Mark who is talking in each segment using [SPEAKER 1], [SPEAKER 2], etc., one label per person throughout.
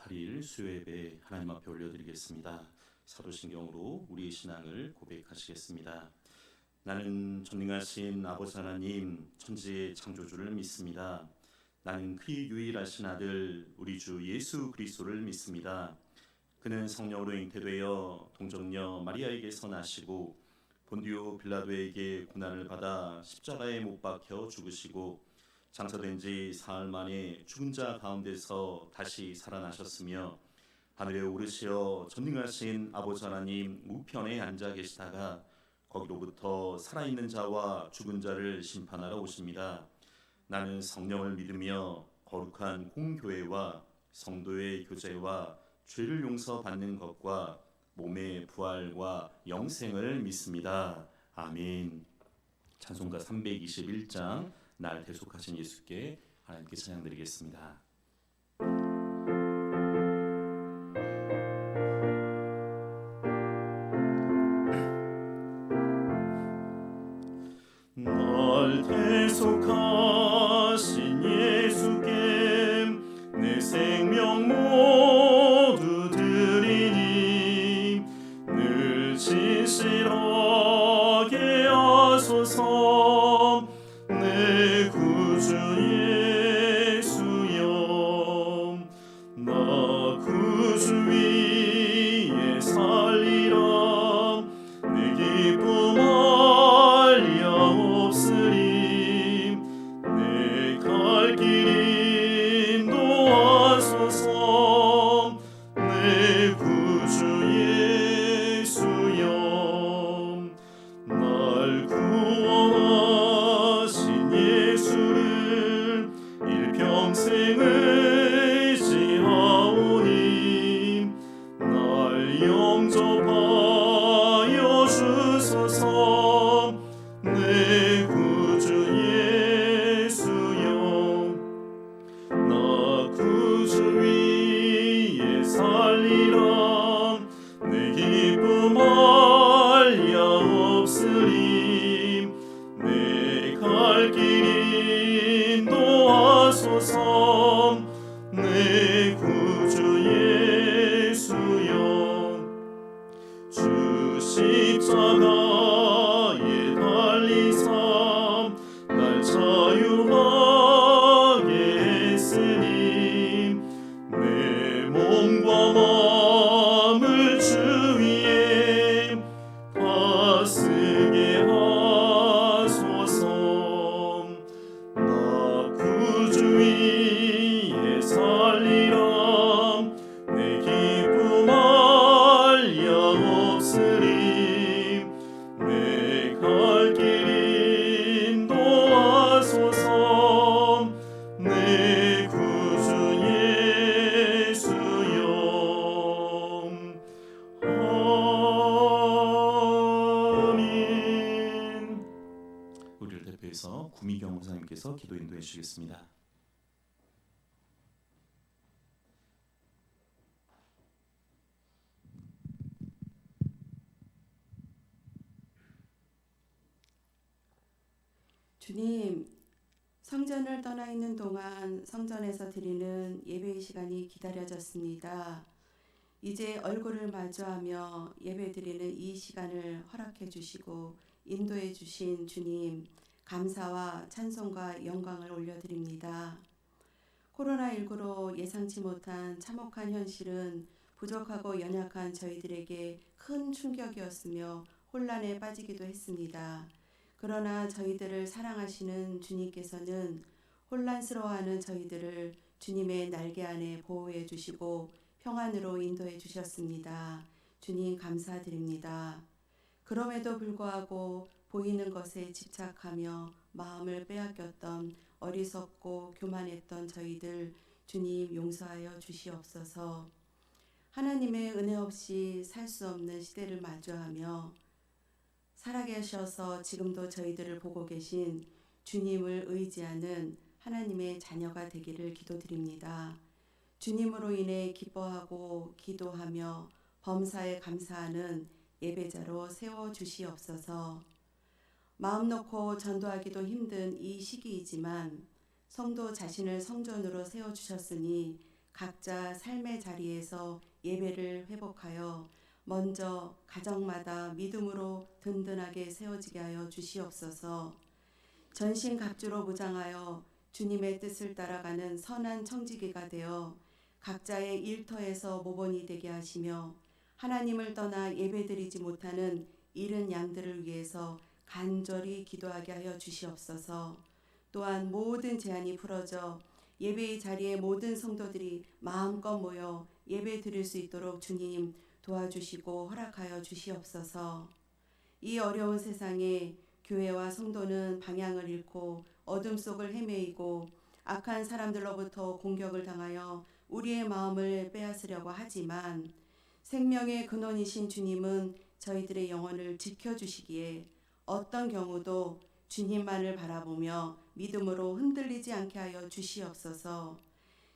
[SPEAKER 1] 8일 수요예배 하나님 앞에 올려드리겠습니다. 사도신경으로 우리의 신앙을 고백하시겠습니다. 나는 전능하신 아버지 하나님 천지의 창조주를 믿습니다. 나는 그의 유일하신 아들 우리 주 예수 그리스도를 믿습니다. 그는 성령으로 잉태되어 동정녀 마리아에게서 나시고 본디오 빌라도에게 고난을 받아 십자가에 못 박혀 죽으시고 장사된 지 사흘 만에 죽은 자 가운데서 다시 살아나셨으며 하늘에 오르시어 전능하신 아버지 하나님 우편에 앉아 계시다가 거기로부터 살아있는 자와 죽은 자를 심판하러 오십니다. 나는 성령을 믿으며 거룩한 공교회와 성도의 교제와 죄를 용서받는 것과 몸의 부활과 영생을 믿습니다. 아멘. 찬송가 321장 날 대속하신 예수께 하나님께 찬양드리겠습니다. 날 대속하신 예수께 내 생명 모두 드리니 늘 진실하게 하소서. 내 구주 예수여, 나 구주 위에 살리라. 내 기쁨 알려 없으리. 내 갈 길 인도하소서. 내 구주 예수여, 날 구원하신 예수를 일평생 의지하오니 날 영접하여 주소서. 내 구주 예수여, 나 구주 위에 살리라. 내 기쁨 알려 없으리. 내 갈 길 인도하소서. 내 구주 예수여, 주 십자가에 달리사 날 자유하게 했으니 내 몸과 마음을 주 위에 다스게 하소서. 나 구주 위에 살리라. 내 기쁨 알려 없으리. 내 갈 길 인도하소서. 내 구주 예수여. 아멘. 우리를 대표해서 구미경 목사님께서 기도 인도해 주시겠습니다.
[SPEAKER 2] 주님, 성전을 떠나 있는 동안 성전에서 드리는 예배의 시간이 기다려졌습니다. 이제 얼굴을 마주하며 예배 드리는 이 시간을 허락해 주시고 인도해 주신 주님, 감사와 찬송과 영광을 올려드립니다. 코로나19로 예상치 못한 참혹한 현실은 부족하고 연약한 저희들에게 큰 충격이었으며 혼란에 빠지기도 했습니다. 그러나 저희들을 사랑하시는 주님께서는 혼란스러워하는 저희들을 주님의 날개 안에 보호해 주시고 평안으로 인도해 주셨습니다. 주님 감사드립니다. 그럼에도 불구하고 보이는 것에 집착하며 마음을 빼앗겼던 어리석고 교만했던 저희들 주님 용서하여 주시옵소서. 하나님의 은혜 없이 살 수 없는 시대를 마주하며 살아계셔서 지금도 저희들을 보고 계신 주님을 의지하는 하나님의 자녀가 되기를 기도드립니다. 주님으로 인해 기뻐하고 기도하며 범사에 감사하는 예배자로 세워주시옵소서. 마음 놓고 전도하기도 힘든 이 시기이지만 성도 자신을 성전으로 세워주셨으니 각자 삶의 자리에서 예배를 회복하여 먼저 가정마다 믿음으로 든든하게 세워지게 하여 주시옵소서. 전신갑주로 무장하여 주님의 뜻을 따라가는 선한 청지기가 되어 각자의 일터에서 모범이 되게 하시며 하나님을 떠나 예배드리지 못하는 잃은 양들을 위해서 간절히 기도하게 하여 주시옵소서. 또한 모든 제한이 풀어져 예배의 자리에 모든 성도들이 마음껏 모여 예배 드릴 수 있도록 주님 도와주시고 허락하여 주시옵소서. 이 어려운 세상에 교회와 성도는 방향을 잃고 어둠 속을 헤매이고 악한 사람들로부터 공격을 당하여 우리의 마음을 빼앗으려고 하지만 생명의 근원이신 주님은 저희들의 영혼을 지켜주시기에 어떤 경우도 주님만을 바라보며 믿음으로 흔들리지 않게 하여 주시옵소서.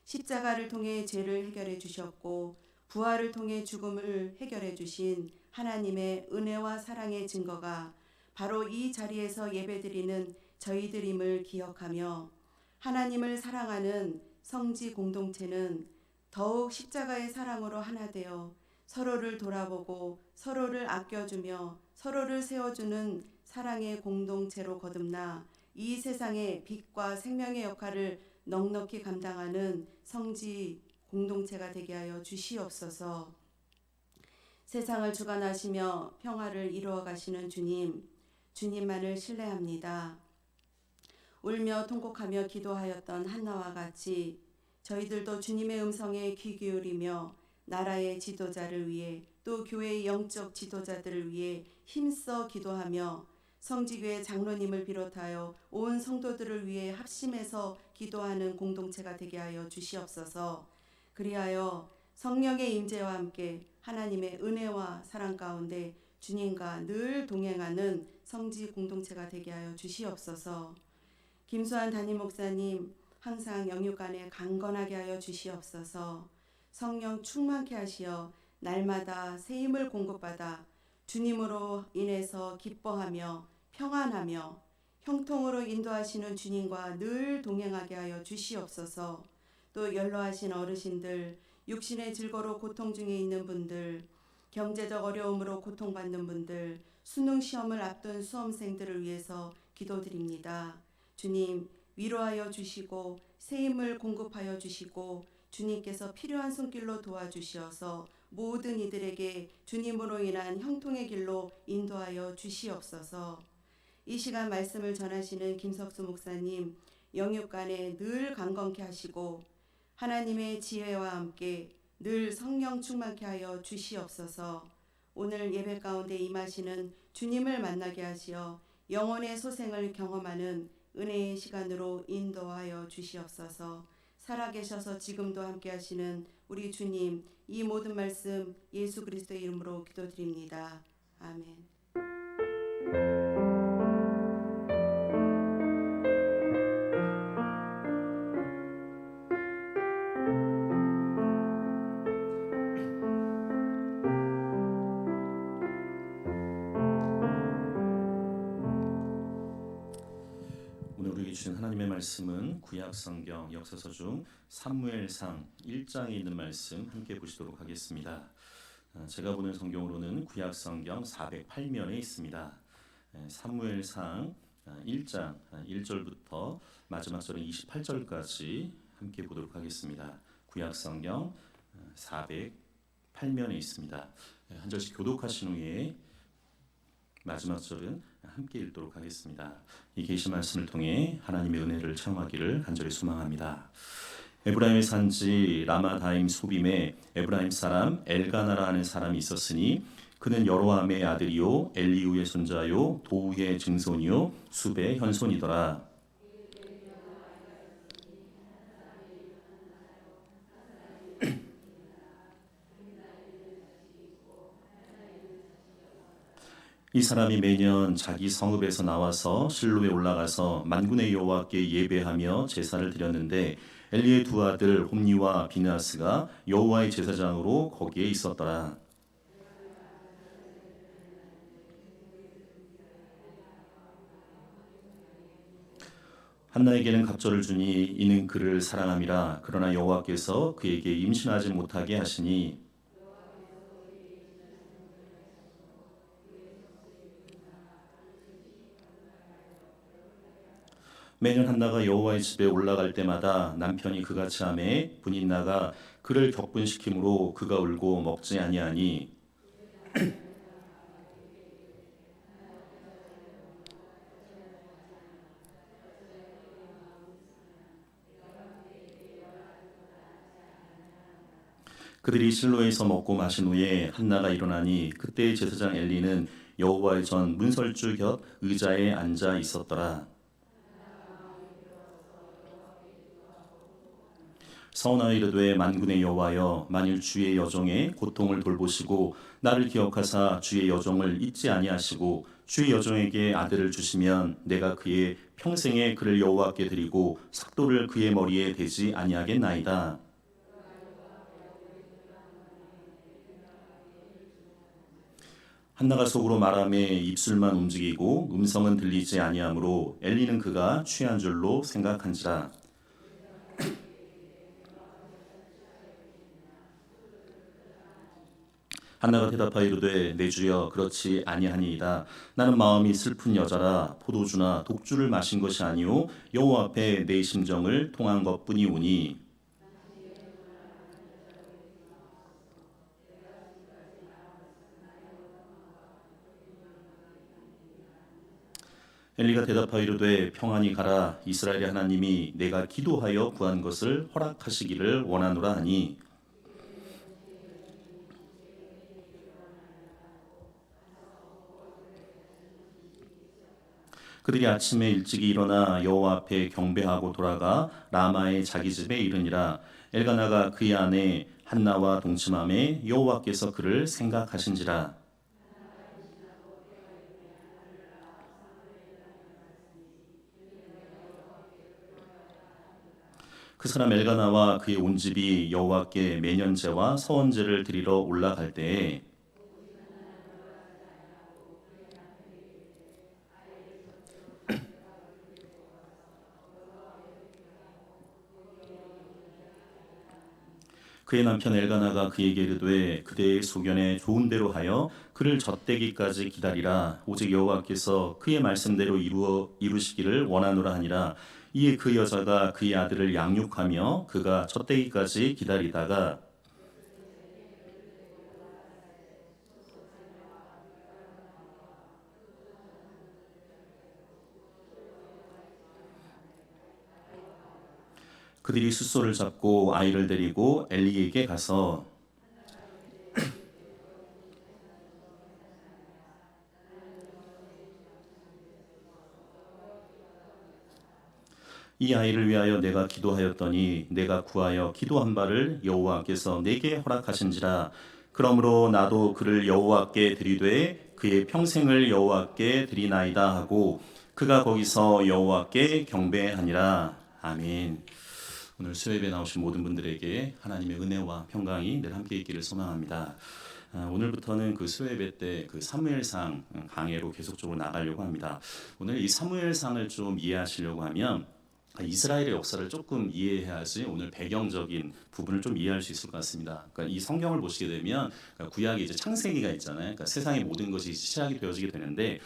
[SPEAKER 2] 십자가를 통해 죄를 해결해 주셨고 부활을 통해 죽음을 해결해 주신 하나님의 은혜와 사랑의 증거가 바로 이 자리에서 예배드리는 저희들임을 기억하며 하나님을 사랑하는 성지 공동체는 더욱 십자가의 사랑으로 하나 되어 서로를 돌아보고 서로를 아껴주며 서로를 세워주는 사랑의 공동체로 거듭나 이 세상의 빛과 생명의 역할을 넉넉히 감당하는 성지 공동체가 되게 하여 주시옵소서. 세상을 주관하시며 평화를 이루어 가시는 주님, 주님만을 신뢰합니다. 울며 통곡하며 기도하였던 한나와 같이 저희들도 주님의 음성에 귀 기울이며 나라의 지도자를 위해 또 교회의 영적 지도자들을 위해 힘써 기도하며 성지교회 장로님을 비롯하여 온 성도들을 위해 합심해서 기도하는 공동체가 되게 하여 주시옵소서. 그리하여 성령의 임재와 함께 하나님의 은혜와 사랑 가운데 주님과 늘 동행하는 성지 공동체가 되게 하여 주시옵소서. 김수환 담임 목사님 항상 영육 안에 강건하게 하여 주시옵소서. 성령 충만케 하시어 날마다 새 힘을 공급받아 주님으로 인해서 기뻐하며 평안하며 형통으로 인도하시는 주님과 늘 동행하게 하여 주시옵소서. 또 연로하신 어르신들, 육신의 질거로 고통 중에 있는 분들, 경제적 어려움으로 고통받는 분들, 수능 시험을 앞둔 수험생들을 위해서 기도드립니다. 주님 위로하여 주시고 새 힘을 공급하여 주시고 주님께서 필요한 손길로 도와주시어서 모든 이들에게 주님으로 인한 형통의 길로 인도하여 주시옵소서. 이 시간 말씀을 전하시는 김석수 목사님 영육간에 늘 강건케 하시고 하나님의 지혜와 함께 늘 성령 충만케 하여 주시옵소서. 오늘 예배 가운데 임하시는 주님을 만나게 하시어 영혼의 소생을 경험하는 은혜의 시간으로 인도하여 주시옵소서. 살아계셔서 지금도 함께 하시는 우리 주님, 이 모든 말씀 예수 그리스도의 이름으로 기도드립니다. 아멘.
[SPEAKER 1] 오늘 우리에게 주신 하나님의 말씀은 구약성경 역사서 중 사무엘상 1장에 있는 말씀 함께 보시도록 하겠습니다. 제가 보는 성경으로는 구약성경 408면에 있습니다. 사무엘상 1장 1절부터 마지막 절인 28절까지 함께 보도록 하겠습니다. 구약성경 408면에 있습니다. 한 절씩 교독하신 후에 마지막 절은 함께 읽도록 하겠습니다. 이 계시 말씀을 통해 하나님의 은혜를 청하기를 간절히 소망합니다. 에브라임의 산지 라마다임 소빔에 에브라임 사람 엘가나라 하는 사람이 있었으니 그는 여로함의 아들이요 엘리우의 손자요 도우의 증손이요 숲의 현손이더라. 이 사람이 매년 자기 성읍에서 나와서 실로에 올라가서 만군의 여호와께 예배하며 제사를 드렸는데 엘리의 두 아들 홈니와 비느하스가 여호와의 제사장으로 거기에 있었더라. 한나에게는 갑절을 주니 이는 그를 사랑함이라. 그러나 여호와께서 그에게 임신하지 못하게 하시니 매년 한나가 여호와의 집에 올라갈 때마다 남편이 그같이 하매 분이 나가 그를 격분시키므로 그가 울고 먹지 아니하니 그들이 실로에서 먹고 마신 후에 한나가 일어나니 그때 제사장 엘리는 여호와의 전 문설주 곁 의자에 앉아 있었더라. 서원하여 이르되 만군의 여호와여 만일 주의 여종의 고통을 돌보시고 나를 기억하사 주의 여종을 잊지 아니하시고 주의 여종에게 아들을 주시면 내가 그의 평생에 그를 여호와께 드리고 삭도를 그의 머리에 대지 아니하겠나이다. 한나가 속으로 말하며 입술만 움직이고 음성은 들리지 아니하므로 엘리는 그가 취한 줄로 생각한지라. 한나가 대답하여 이르되 내 주여 그렇지 아니하니이다. 나는 마음이 슬픈 여자라 포도주나 독주를 마신 것이 아니오 여호와 앞에 내 심정을 통한 것뿐이오니. 엘리가 대답하여 이르되 평안히 가라. 이스라엘의 하나님이 내가 기도하여 구한 것을 허락하시기를 원하노라 하니 그들이 아침에 일찍이 일어나 여호와 앞에 경배하고 돌아가 라마의 자기 집에 이르니라. 엘가나가 그의 아내 한나와 동침함에 여호와께서 그를 생각하신지라. 그 사람 엘가나와 그의 온 집이 여호와께 매년제와 서원제를 드리러 올라갈 때에 그의 남편 엘가나가 그에게 이르되 그대의 소견에 좋은 대로 하여 그를 젖대기까지 기다리라. 오직 여호와께서 그의 말씀대로 이루시기를 원하노라 하니라. 이에 그 여자가 그의 아들을 양육하며 그가 젖대기까지 기다리다가 그들이 숫소를 잡고 아이를 데리고 엘리에게 가서 이 아이를 위하여 내가 기도하였더니 내가 구하여 기도한 바를 여호와께서 내게 허락하신지라. 그러므로 나도 그를 여호와께 드리되 그의 평생을 여호와께 드리나이다 하고 그가 거기서 여호와께 경배하니라. 아멘. 오늘 수요예배 나오신 모든 분들에게 하나님의 은혜와 평강이 늘 함께 있기를 소망합니다. 오늘부터는 그 수요예배 때 그 사무엘상 강해로 계속적으로 나가려고 합니다. 오늘 이 사무엘상을 좀 이해하시려고 하면 이스라엘의 역사를 조금 이해해야지 오늘 배경적인 부분을 좀 이해할 수 있을 것 같습니다. 그러니까 이 성경을 보시게 되면 구약에 이제 창세기가 있잖아요. 그러니까 세상의 모든 것이 시작이 되어지게 되는데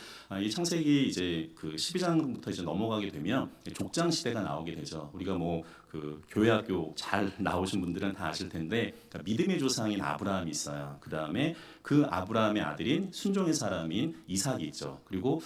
[SPEAKER 1] 이 창세기 이제 그 12장부터 이제 넘어가게 되면 족장 시대가 나오게 되죠. 우리가 뭐 그 교회학교 잘 나오신 분들은 다 아실 텐데 그러니까 믿음의 조상인 아브라함이 있어요. 그 다음에 그 아브라함의 아들인 순종의 사람인 이삭이 있죠. 그리고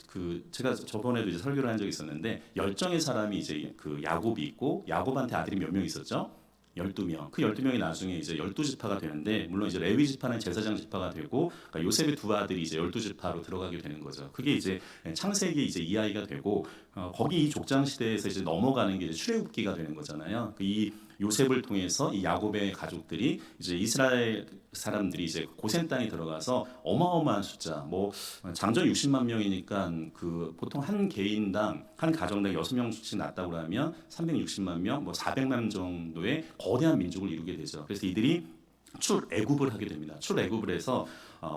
[SPEAKER 1] 그 제가 저번에도 이제 설교를 한 적이 있었는데 열정의 사람이 이제 그 야곱이 있고 야곱한테 아들이 몇 명 있었죠? 12명. 그 12명이 나중에 이제 12지파가 되는데 물론 이제 레위 지파는 제사장 지파가 되고 그러니까 요셉의 두 아들이 이제 12지파로 들어가게 되는 거죠. 그게 이제 창세기 이제 이야기가 되고 거기 이 족장 시대에서 이제 넘어가는 게 이제 출애굽기가 되는 거잖아요. 이 요셉을 통해서 이 야곱의 가족들이 이제 이스라엘 사람들이 이제 고센 땅에 들어가서 어마어마한 숫자, 뭐 장전 60만 명이니까 그 보통 한 개인당 한 가정당 6명씩 낳았다고 하면 360만 명, 뭐 400만 정도의 거대한 민족을 이루게 되죠. 그래서 이들이 출애굽을 하게 됩니다. 출애굽을 해서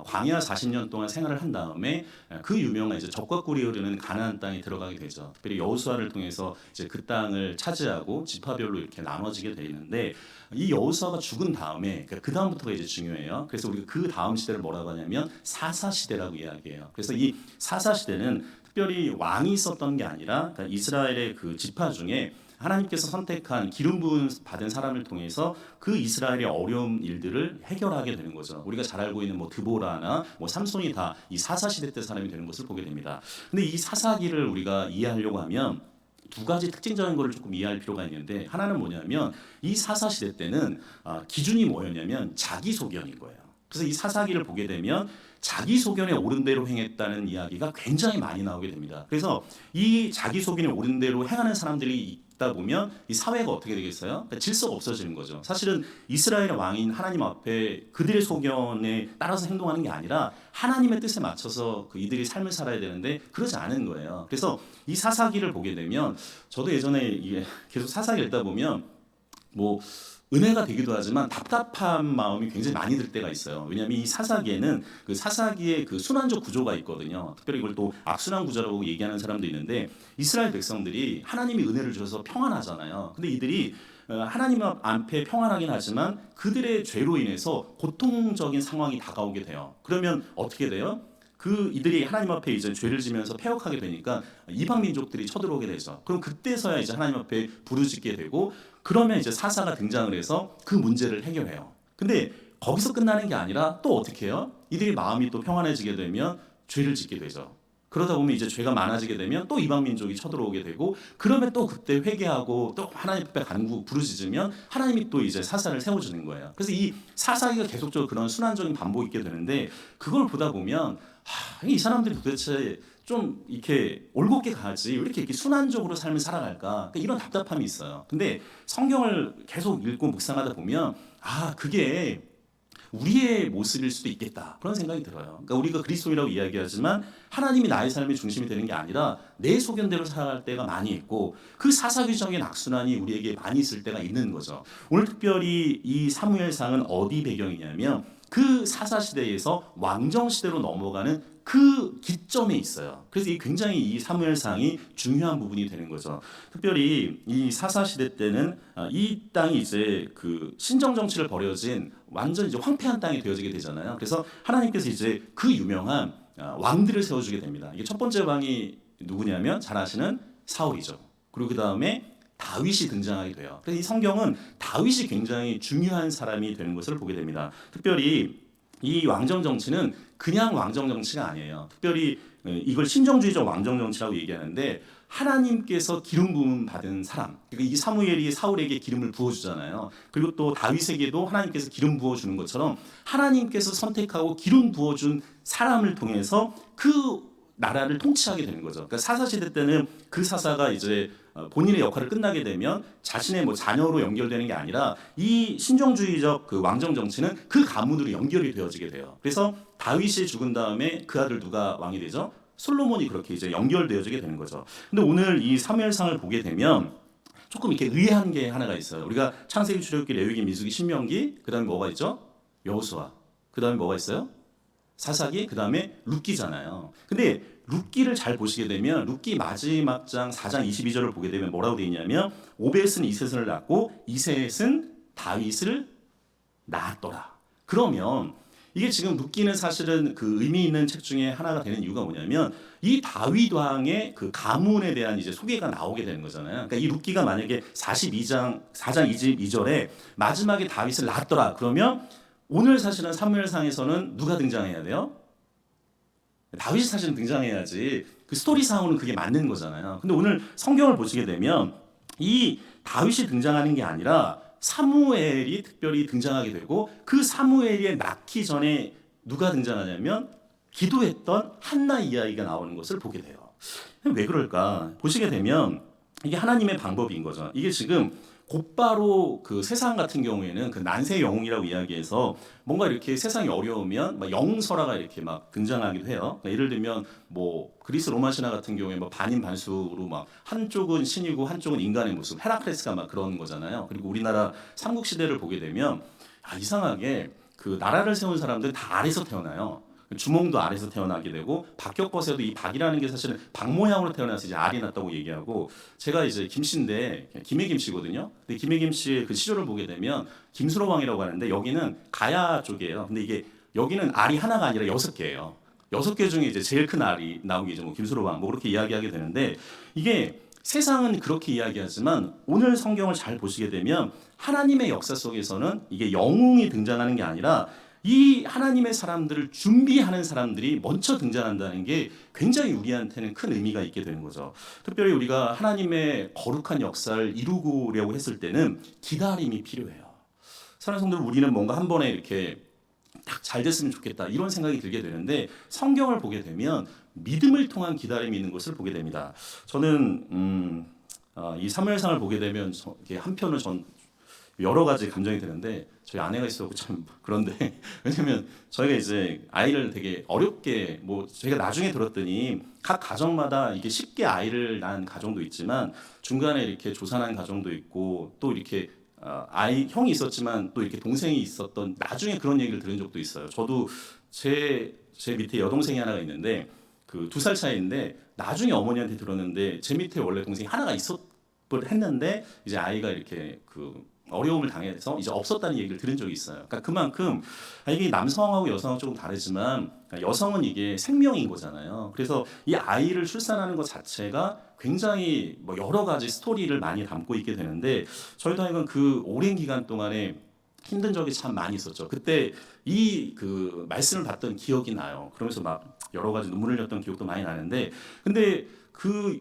[SPEAKER 1] 광야 40년 동안 생활을 한 다음에 그 유명한 이제 젖과 꿀이 흐르는 가나안 땅에 들어가게 되죠. 특별히 여호수아를 통해서 이제 그 땅을 차지하고 지파별로 이렇게 나눠지게 돼 있는데 이 여호수아가 죽은 다음에 그 다음부터가 이제 중요해요. 그래서 우리가 그 다음 시대를 뭐라고 하냐면 사사 시대라고 이야기해요. 그래서 이 사사 시대는 특별히 왕이 있었던 게 아니라 그러니까 이스라엘의 그 지파 중에 하나님께서 선택한 기름 부은 받은 사람을 통해서 그 이스라엘의 어려운 일들을 해결하게 되는 거죠. 우리가 잘 알고 있는 뭐 드보라나 뭐 삼손이 다 이 사사 시대 때 사람이 되는 것을 보게 됩니다. 근데 이 사사기를 우리가 이해하려고 하면 두 가지 특징적인 것을 조금 이해할 필요가 있는데 하나는 뭐냐면 이 사사 시대 때는 기준이 뭐였냐면 자기소견인 거예요. 그래서 이 사사기를 보게 되면 자기소견에 옳은 대로 행했다는 이야기가 굉장히 많이 나오게 됩니다. 그래서 이 자기소견에 옳은 대로 행하는 사람들이 있다 보면 이 사회가 어떻게 되겠어요? 그러니까 질서가 없어지는 거죠. 사실은 이스라엘의 왕인 하나님 앞에 그들의 소견에 따라서 행동하는 게 아니라 하나님의 뜻에 맞춰서 이들이 삶을 살아야 되는데 그러지 않은 거예요. 그래서 이 사사기를 보게 되면 저도 예전에 이게 계속 사사기를 읽다 보면 뭐 은혜가 되기도 하지만 답답한 마음이 굉장히 많이 들 때가 있어요. 왜냐하면 이 사사기에는 그 사사기의 그 순환적 구조가 있거든요. 특별히 이걸 또 악순환 구조라고 얘기하는 사람도 있는데 이스라엘 백성들이 하나님이 은혜를 주셔서 평안하잖아요. 근데 이들이 하나님 앞에 평안하긴 하지만 그들의 죄로 인해서 고통적인 상황이 다가오게 돼요. 그러면 어떻게 돼요? 이들이 하나님 앞에 이제 죄를 지면서 패역하게 되니까 이방 민족들이 쳐들어오게 되죠. 그럼 그때서야 이제 하나님 앞에 부르짖게 되고 그러면 이제 사사가 등장을 해서 그 문제를 해결해요. 근데 거기서 끝나는 게 아니라 또 어떻게 해요? 이들이 마음이 또 평안해지게 되면 죄를 짓게 되죠. 그러다 보면 이제 죄가 많아지게 되면 또 이방 민족이 쳐들어오게 되고 그러면 또 그때 회개하고 또 하나님 앞에 간구 부르짖으면 하나님이 또 이제 사사를 세워주는 거예요. 그래서 이 사사기가 계속적으로 그런 순환적인 반복이 있게 되는데 그걸 보다 보면 이 사람들이 도대체 좀 이렇게 올곧게 가지 왜 이렇게 순환적으로 삶을 살아갈까 그러니까 이런 답답함이 있어요. 근데 성경을 계속 읽고 묵상하다 보면 그게 우리의 모습일 수도 있겠다 그런 생각이 들어요. 그러니까 우리가 그리스도인이라고 이야기하지만 하나님이 나의 삶의 중심이 되는 게 아니라 내 소견대로 살아갈 때가 많이 있고 그 사사기적인 악순환이 우리에게 많이 있을 때가 있는 거죠. 오늘 특별히 이 사무엘상은 어디 배경이냐면 그 사사시대에서 왕정시대로 넘어가는 그 기점에 있어요. 그래서 굉장히 이 사무엘상이 중요한 부분이 되는 거죠. 특별히 이 사사시대 때는 이 땅이 이제 그 신정정치를 벌여진 완전 이제 황폐한 땅이 되어지게 되잖아요. 그래서 하나님께서 이제 그 유명한 왕들을 세워주게 됩니다. 이게 첫 번째 왕이 누구냐면 잘 아시는 사울이죠. 그리고 그 다음에 다윗이 등장하게 돼요. 그래서 이 성경은 다윗이 굉장히 중요한 사람이 되는 것을 보게 됩니다. 특별히 이 왕정 정치는 그냥 왕정 정치가 아니에요. 특별히 이걸 신정주의적 왕정 정치라고 얘기하는데 하나님께서 기름 부음 받은 사람. 그러니까 이 사무엘이 사울에게 기름을 부어주잖아요. 그리고 또 다윗에게도 하나님께서 기름 부어주는 것처럼 하나님께서 선택하고 기름 부어준 사람을 통해서 그 나라를 통치하게 되는 거죠. 그러니까 사사시대 때는 그 사사가 이제 본인의 역할을 끝나게 되면 자신의 뭐 자녀로 연결되는 게 아니라 이 신정주의적 그 왕정 정치는 그 가문으로 연결이 되어지게 돼요. 그래서 다윗이 죽은 다음에 그 아들 누가 왕이 되죠? 솔로몬이 그렇게 이제 연결되어지게 되는 거죠. 근데 오늘 이 사무엘상을 보게 되면 조금 이렇게 의아한 게 하나가 있어요. 우리가 창세기, 출애굽기, 레위기, 민수기, 신명기, 그다음에 뭐가 있죠? 여호수아. 그다음에 뭐가 있어요? 사사기, 그다음에 룻기잖아요. 근데 룻기를 잘 보시게 되면 룻기 마지막 장 4장 22절을 보게 되면 뭐라고 되어 있냐면 오벳은 이셋을 낳고 이셋은 다윗을 낳았더라. 그러면 이게 지금 룻기는 사실은 그 의미 있는 책 중에 하나가 되는 이유가 뭐냐면 이 다윗 왕의 그 가문에 대한 이제 소개가 나오게 되는 거잖아요. 그러니까 이 룻기가 만약에 42장 4장 22절에 마지막에 다윗을 낳았더라. 그러면 오늘 사실은 사무엘상에서는 누가 등장해야 돼요? 다윗이 사실은 등장해야지 그 스토리상으로는 그게 맞는 거잖아요. 근데 오늘 성경을 보시게 되면 이 다윗이 등장하는 게 아니라 사무엘이 특별히 등장하게 되고 그 사무엘이 낳기 전에 누가 등장하냐면 기도했던 한나 이야기가 나오는 것을 보게 돼요. 왜 그럴까? 보시게 되면 이게 하나님의 방법인 거죠. 이게 지금 곧바로 그 세상 같은 경우에는 그 난세 영웅이라고 이야기해서 뭔가 이렇게 세상이 어려우면 막 영웅설화가 이렇게 막 등장하기도 해요. 그러니까 예를 들면 뭐 그리스 로마 신화 같은 경우에 뭐 반인 반수로 막 한쪽은 신이고 한쪽은 인간의 모습, 헤라클레스가 막 그런 거잖아요. 그리고 우리나라 삼국 시대를 보게 되면 이상하게 그 나라를 세운 사람들은 다 아래서 태어나요. 주몽도 아래서 태어나게 되고 박격버섯도 이 박이라는 게 사실은 박 모양으로 태어나서 이제 알이 났다고 얘기하고, 제가 이제 김씨인데 김해 김씨거든요. 근데 김해 김씨의 그 시조를 보게 되면 김수로 왕이라고 하는데 여기는 가야 쪽이에요. 근데 이게 여기는 알이 하나가 아니라 6개예요. 6개 중에 이제 제일 큰 알이 나오게 이제 뭐 김수로 왕 뭐 그렇게 이야기하게 되는데, 이게 세상은 그렇게 이야기하지만 오늘 성경을 잘 보시게 되면 하나님의 역사 속에서는 이게 영웅이 등장하는 게 아니라 이 하나님의 사람들을 준비하는 사람들이 먼저 등장한다는 게 굉장히 우리한테는 큰 의미가 있게 되는 거죠. 특별히 우리가 하나님의 거룩한 역사를 이루려고 했을 때는 기다림이 필요해요. 사랑하는 성도들, 우리는 뭔가 한 번에 이렇게 딱 잘 됐으면 좋겠다 이런 생각이 들게 되는데, 성경을 보게 되면 믿음을 통한 기다림이 있는 것을 보게 됩니다. 저는 이 사무엘상을 보게 되면 한편은 전 여러 가지 감정이 드는데, 저희 아내가 있어서 참 그런데 왜냐면 저희가 이제 아이를 되게 어렵게, 뭐 저희가 나중에 들었더니 각 가정마다 이게 쉽게 아이를 낳은 가정도 있지만 중간에 이렇게 조산한 가정도 있고, 또 이렇게 형이 있었지만 또 이렇게 동생이 있었던, 나중에 그런 얘기를 들은 적도 있어요. 저도 제 밑에 여동생이 하나가 있는데 그 2살 차이인데 나중에 어머니한테 들었는데 제 밑에 원래 동생이 하나가 했는데 이제 아이가 이렇게 그 어려움을 당해서 이제 없었다는 얘기를 들은 적이 있어요. 그러니까 그만큼 이게 남성하고 여성하고 조금 다르지만 여성은 이게 생명인 거잖아요. 그래서 이 아이를 출산하는 것 자체가 굉장히 뭐 여러 가지 스토리를 많이 담고 있게 되는데, 저희도 하여간 그 오랜 기간 동안에 힘든 적이 참 많이 있었죠. 그때 이 그 말씀을 받던 기억이 나요. 그러면서 막 여러 가지 눈물을 흘렸던 기억도 많이 나는데, 근데 그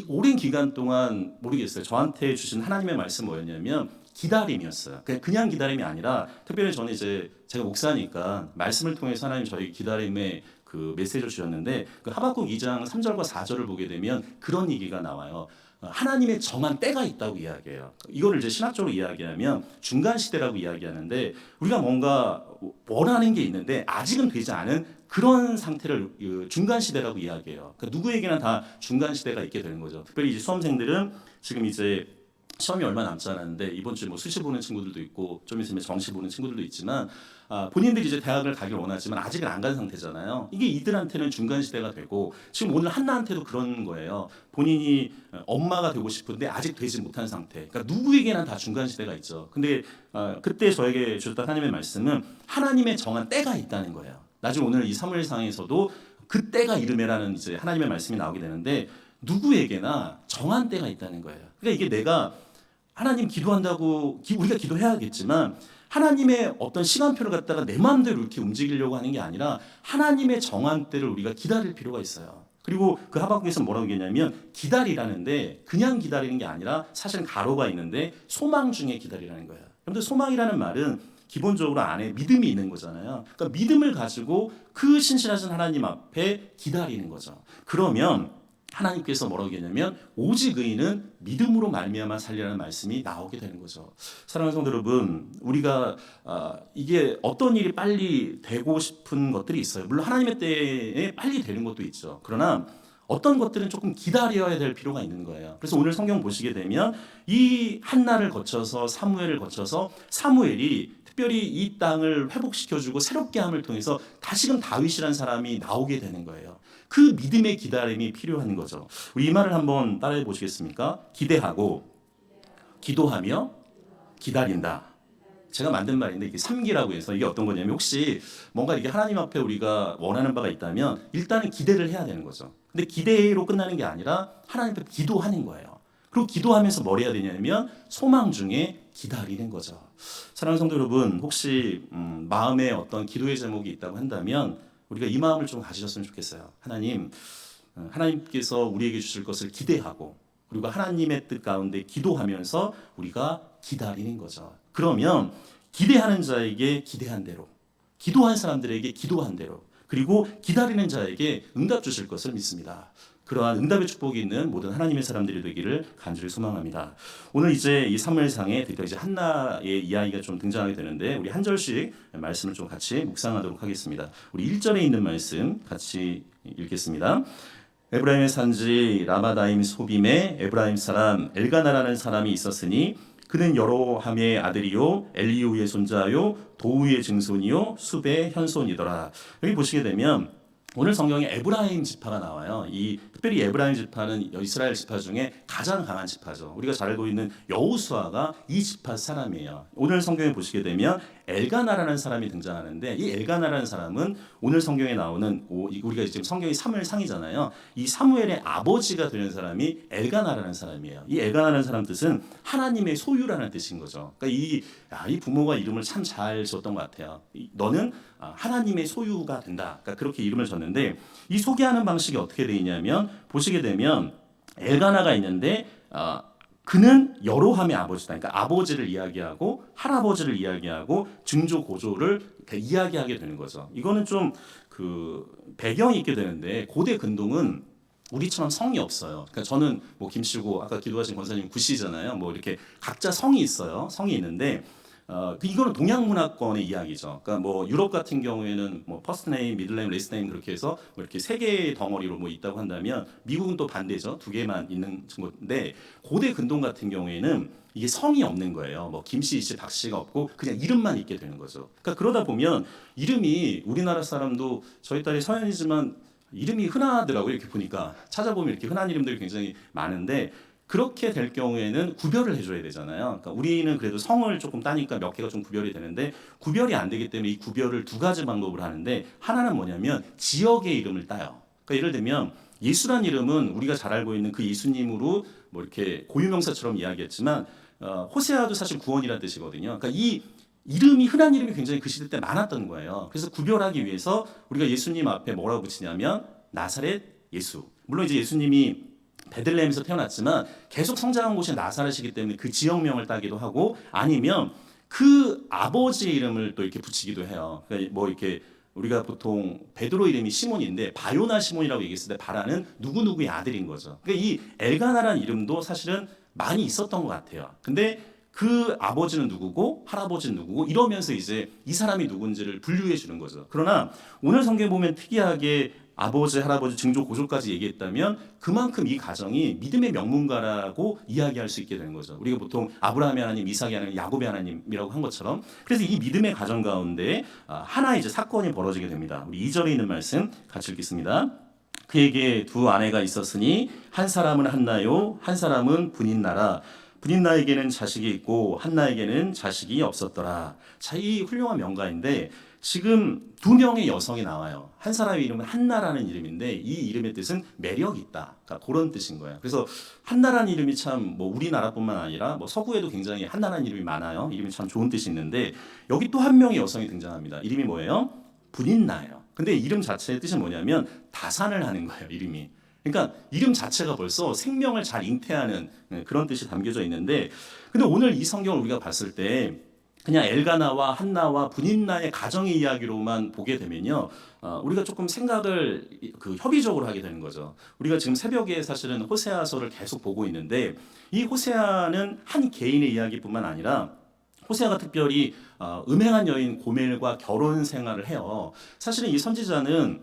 [SPEAKER 1] 오랜 기간 동안 모르겠어요. 저한테 주신 하나님의 말씀 뭐였냐면 기다림이었어요. 그냥 기다림이 아니라, 특별히 저는 이제 제가 목사니까 말씀을 통해서 하나님 저희 기다림의 그 메시지를 주셨는데, 그 하박국 2장 3절과 4절을 보게 되면 그런 얘기가 나와요. 하나님의 정한 때가 있다고 이야기해요. 이거를 이제 신학적으로 이야기하면 중간 시대라고 이야기하는데, 우리가 뭔가 원하는 게 있는데 아직은 되지 않은 그런 상태를 중간 시대라고 이야기해요. 그러니까 누구에게나 다 중간 시대가 있게 되는 거죠. 특별히 이제 수험생들은 지금 이제 시험이 얼마 남지 않았는데 이번 주에 뭐 수시 보는 친구들도 있고 좀 있으면 정시 보는 친구들도 있지만, 본인들이 이제 대학을 가길 원하지만 아직은 안 간 상태잖아요. 이게 이들한테는 중간 시대가 되고, 지금 오늘 한나한테도 그런 거예요. 본인이 엄마가 되고 싶은데 아직 되지 못한 상태. 그러니까 누구에게나 다 중간 시대가 있죠. 근데 그때 저에게 주셨던 하나님의 말씀은 하나님의 정한 때가 있다는 거예요. 나중에 오늘 이 사무엘상에서도 그 때가 이르매라는 이제 하나님의 말씀이 나오게 되는데, 누구에게나 정한 때가 있다는 거예요. 그러니까 이게 내가 하나님 기도한다고 우리가 기도해야겠지만 하나님의 어떤 시간표를 갖다가 내 마음대로 이렇게 움직이려고 하는 게 아니라 하나님의 정한 때를 우리가 기다릴 필요가 있어요. 그리고 그 하박국에서 뭐라고 얘기했냐면 기다리라는데 그냥 기다리는 게 아니라 사실은 가로가 있는데 소망 중에 기다리라는 거예요. 그런데 소망이라는 말은 기본적으로 안에 믿음이 있는 거잖아요. 그러니까 믿음을 가지고 그 신실하신 하나님 앞에 기다리는 거죠. 그러면 하나님께서 뭐라고 얘기하냐면 오직 의인은 믿음으로 말미암아 살리라는 말씀이 나오게 되는 거죠. 사랑하는 성도 여러분, 우리가 이게 어떤 일이 빨리 되고 싶은 것들이 있어요. 물론 하나님의 때에 빨리 되는 것도 있죠. 그러나 어떤 것들은 조금 기다려야 될 필요가 있는 거예요. 그래서 오늘 성경 보시게 되면 이 한나를 거쳐서 사무엘을 거쳐서 사무엘이 특별히 이 땅을 회복시켜주고 새롭게 함을 통해서 다시금 다윗이라는 사람이 나오게 되는 거예요. 그 믿음의 기다림이 필요한 거죠. 우리 이 말을 한번 따라해 보시겠습니까? 기대하고 기도하며 기다린다. 제가 만든 말인데 이게 3기라고 해서 이게 어떤 거냐면, 혹시 뭔가 이게 하나님 앞에 우리가 원하는 바가 있다면 일단은 기대를 해야 되는 거죠. 근데 기대로 끝나는 게 아니라 하나님 앞에 기도하는 거예요. 그리고 기도하면서 뭘 해야 되냐면 소망 중에 기다리는 거죠. 사랑하는 성도 여러분, 혹시 마음에 어떤 기도의 제목이 있다고 한다면 우리가 이 마음을 좀 가지셨으면 좋겠어요. 하나님께서 우리에게 주실 것을 기대하고, 그리고 하나님의 뜻 가운데 기도하면서 우리가 기다리는 거죠. 그러면 기대하는 자에게 기대한 대로, 기도한 사람들에게 기도한 대로, 그리고 기다리는 자에게 응답 주실 것을 믿습니다. 그러한 응답의 축복이 있는 모든 하나님의 사람들이 되기를 간절히 소망합니다. 오늘 이제 이 사무엘상에 드디어 이제 한나의 이야기가 좀 등장하게 되는데, 우리 한 절씩 말씀을 좀 같이 묵상하도록 하겠습니다. 우리 1절에 있는 말씀 같이 읽겠습니다. 에브라임의 산지 라마다임 소빔에 에브라임 사람 엘가나라는 사람이 있었으니 그는 여로함의 아들이요 엘리우의 손자요 도우의 증손이요 숲의 현손이더라. 여기 보시게 되면 오늘 성경에 에브라임 지파가 나와요. 특별히 에브라임 지파는 이스라엘 지파 중에 가장 강한 지파죠. 우리가 잘 알고 있는 여호수아가 이 지파 사람이에요. 오늘 성경에 보시게 되면 엘가나라는 사람이 등장하는데 이 엘가나라는 사람은 오늘 성경에 나오는 우리가 지금 성경이 사무엘상이잖아요. 이 사무엘의 아버지가 되는 사람이 엘가나라는 사람이에요. 이 엘가나라는 사람 뜻은 하나님의 소유라는 뜻인 거죠. 그러니까 이 부모가 이름을 참 잘 지었던 것 같아요. 너는 하나님의 소유가 된다. 그러니까 그렇게 이름을 줬는데 이 소개하는 방식이 어떻게 되어 있냐면 보시게 되면 엘가나가 있는데 그는 여로함의 아버지다. 그러니까 아버지를 이야기하고 할아버지를 이야기하고 증조 고조를 이야기하게 되는 거죠. 이거는 좀 그 배경이 있게 되는데 고대 근동은 우리처럼 성이 없어요. 그러니까 저는 뭐 김씨고 아까 기도하신 권사님 구씨잖아요. 뭐 이렇게 각자 성이 있어요. 성이 있는데 이거는 동양 문화권의 이야기죠. 그러니까 뭐 유럽 같은 경우에는 뭐 퍼스트 네임, 미들 네임, 레스트 네임 그렇게 해서 뭐 이렇게 세 개의 덩어리로 뭐 있다고 한다면 미국은 또 반대죠. 두 개만 있는 건데 고대 근동 같은 경우에는 이게 성이 없는 거예요. 뭐 김씨, 이씨, 박씨가 없고 그냥 이름만 있게 되는 거죠. 그러니까 그러다 보면 이름이 우리나라 사람도 저희 딸이 서현이지만 이름이 흔하더라고요. 이렇게 보니까 찾아보면 이렇게 흔한 이름들이 굉장히 많은데 그렇게 될 경우에는 구별을 해줘야 되잖아요. 그러니까 우리는 그래도 성을 조금 따니까 몇 개가 좀 구별이 되는데 구별이 안 되기 때문에 이 구별을 두 가지 방법으로 하는데 하나는 뭐냐면 지역의 이름을 따요. 그러니까 예를 들면 예수란 이름은 우리가 잘 알고 있는 그 예수님으로 뭐 이렇게 고유명사처럼 이야기했지만 호세아도 사실 구원이라는 뜻이거든요. 그러니까 이 이름이 흔한 이름이 굉장히 그 시대 때 많았던 거예요. 그래서 구별하기 위해서 우리가 예수님 앞에 뭐라고 붙이냐면 나사렛 예수. 물론 이제 예수님이 베들레헴에서 태어났지만 계속 성장한 곳이 나사렛이기 때문에 그 지역명을 따기도 하고 아니면 그 아버지의 이름을 또 이렇게 붙이기도 해요. 그러니까 뭐 이렇게 우리가 보통 베드로 이름이 시몬인데 바요나 시몬이라고 얘기했을 때 바라는 누구누구의 아들인 거죠. 그러니까 이 엘가나라는 이름도 사실은 많이 있었던 것 같아요. 근데 그 아버지는 누구고 할아버지는 누구고 이러면서 이제 이 사람이 누군지를 분류해 주는 거죠. 그러나 오늘 성경 보면 특이하게 아버지, 할아버지, 증조, 고조까지 얘기했다면 그만큼 이 가정이 믿음의 명문가라고 이야기할 수 있게 되는 거죠. 우리가 보통 아브라함의 하나님, 이삭의 하나님, 야곱의 하나님이라고 한 것처럼 그래서 이 믿음의 가정 가운데 하나의 이제 사건이 벌어지게 됩니다. 우리 2절에 있는 말씀 같이 읽겠습니다. 그에게 두 아내가 있었으니 한 사람은 한나요, 한 사람은 분인나라. 분인나에게는 자식이 있고 한나에게는 자식이 없었더라. 자, 이 훌륭한 명가인데 지금 두 명의 여성이 나와요. 한 사람의 이름은 한나라는 이름인데 이 이름의 뜻은 매력이 있다. 그러니까 그런 뜻인 거예요. 그래서 한나라는 이름이 참 뭐 우리나라뿐만 아니라 뭐 서구에도 굉장히 한나라는 이름이 많아요. 이름이 참 좋은 뜻이 있는데 여기 또 한 명의 여성이 등장합니다. 이름이 뭐예요? 분인나예요. 근데 이름 자체의 뜻이 뭐냐면 다산을 하는 거예요. 이름이. 그러니까 이름 자체가 벌써 생명을 잘 잉태하는 그런 뜻이 담겨져 있는데 근데 오늘 이 성경을 우리가 봤을 때 그냥 엘가나와 한나와 분인나의 가정의 이야기로만 보게 되면요, 우리가 조금 생각을 협의적으로 하게 되는 거죠. 우리가 지금 새벽에 사실은 호세아서를 계속 보고 있는데 이 호세아는 한 개인의 이야기뿐만 아니라 호세아가 특별히 음행한 여인 고멜과 결혼 생활을 해요. 사실은 이 선지자는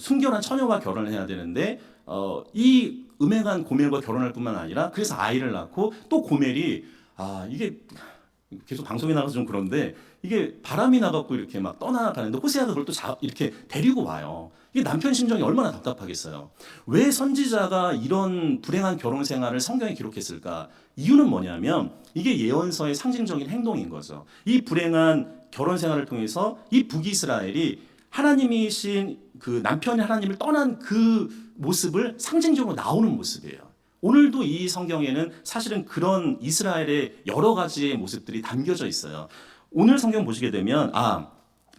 [SPEAKER 1] 순결한 처녀와 결혼을 해야 되는데 이 음행한 고멜과 결혼할 뿐만 아니라 그래서 아이를 낳고 또 고멜이 이게 계속 방송에 나가서 좀 그런데 이게 바람이 나갖고 이렇게 막 떠나가는데 호세아가 그걸 또 이렇게 데리고 와요. 이게 남편 심정이 얼마나 답답하겠어요. 왜 선지자가 이런 불행한 결혼 생활을 성경에 기록했을까? 이유는 뭐냐면 이게 예언서의 상징적인 행동인 거죠. 이 불행한 결혼 생활을 통해서 이 북이스라엘이 하나님이신 그 남편이 하나님을 떠난 그 모습을 상징적으로 나오는 모습이에요. 오늘도 이 성경에는 사실은 그런 이스라엘의 여러 가지의 모습들이 담겨져 있어요. 오늘 성경 보시게 되면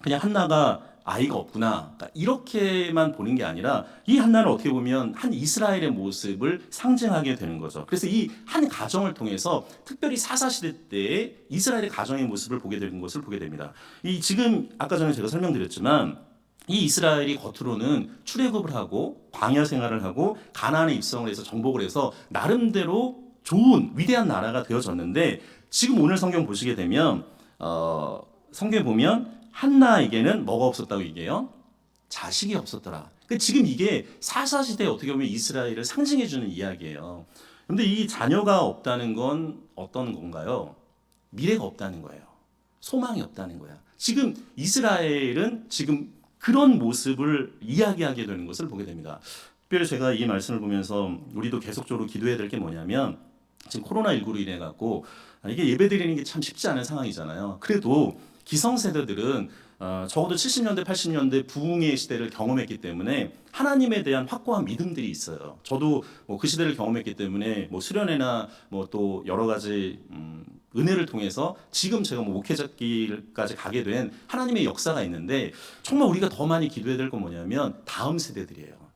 [SPEAKER 1] 그냥 한나가 아이가 없구나 이렇게만 보는 게 아니라 이 한나는 어떻게 보면 한 이스라엘의 모습을 상징하게 되는 거죠. 그래서 이 한 가정을 통해서 특별히 사사시대 때의 이스라엘의 가정의 모습을 보게 되는 것을 보게 됩니다. 이 지금 아까 전에 제가 설명드렸지만 이 이스라엘이 겉으로는 출애굽을 하고 광야 생활을 하고 가나안에 입성을 해서 정복을 해서 나름대로 좋은 위대한 나라가 되어졌는데 지금 오늘 성경 보시게 되면 성경에 보면 한나에게는 뭐가 없었다고 얘기해요? 자식이 없었더라. 그러니까 지금 이게 사사시대에 어떻게 보면 이스라엘을 상징해주는 이야기예요. 그런데 이 자녀가 없다는 건 어떤 건가요? 미래가 없다는 거예요. 소망이 없다는 거야. 지금 이스라엘은 지금 그런 모습을 이야기하게 되는 것을 보게 됩니다. 특별히 제가 이 말씀을 보면서 우리도 계속적으로 기도해야 될 게 뭐냐면 지금 코로나19로 인해 갖고 이게 예배드리는 게 참 쉽지 않은 상황이잖아요. 그래도 기성세대들은 적어도 70년대, 80년대 부흥의 시대를 경험했기 때문에 하나님에 대한 확고한 믿음들이 있어요. 저도 뭐 그 시대를 경험했기 때문에 뭐 수련회나 뭐 또 여러 가지 은혜를 통해서 지금 제가 뭐 목회자길까지 가게 된 하나님의 역사가 있는데 정말 우리가 더 많이 기도해야 될 건 뭐냐면 다음 세대들이에요.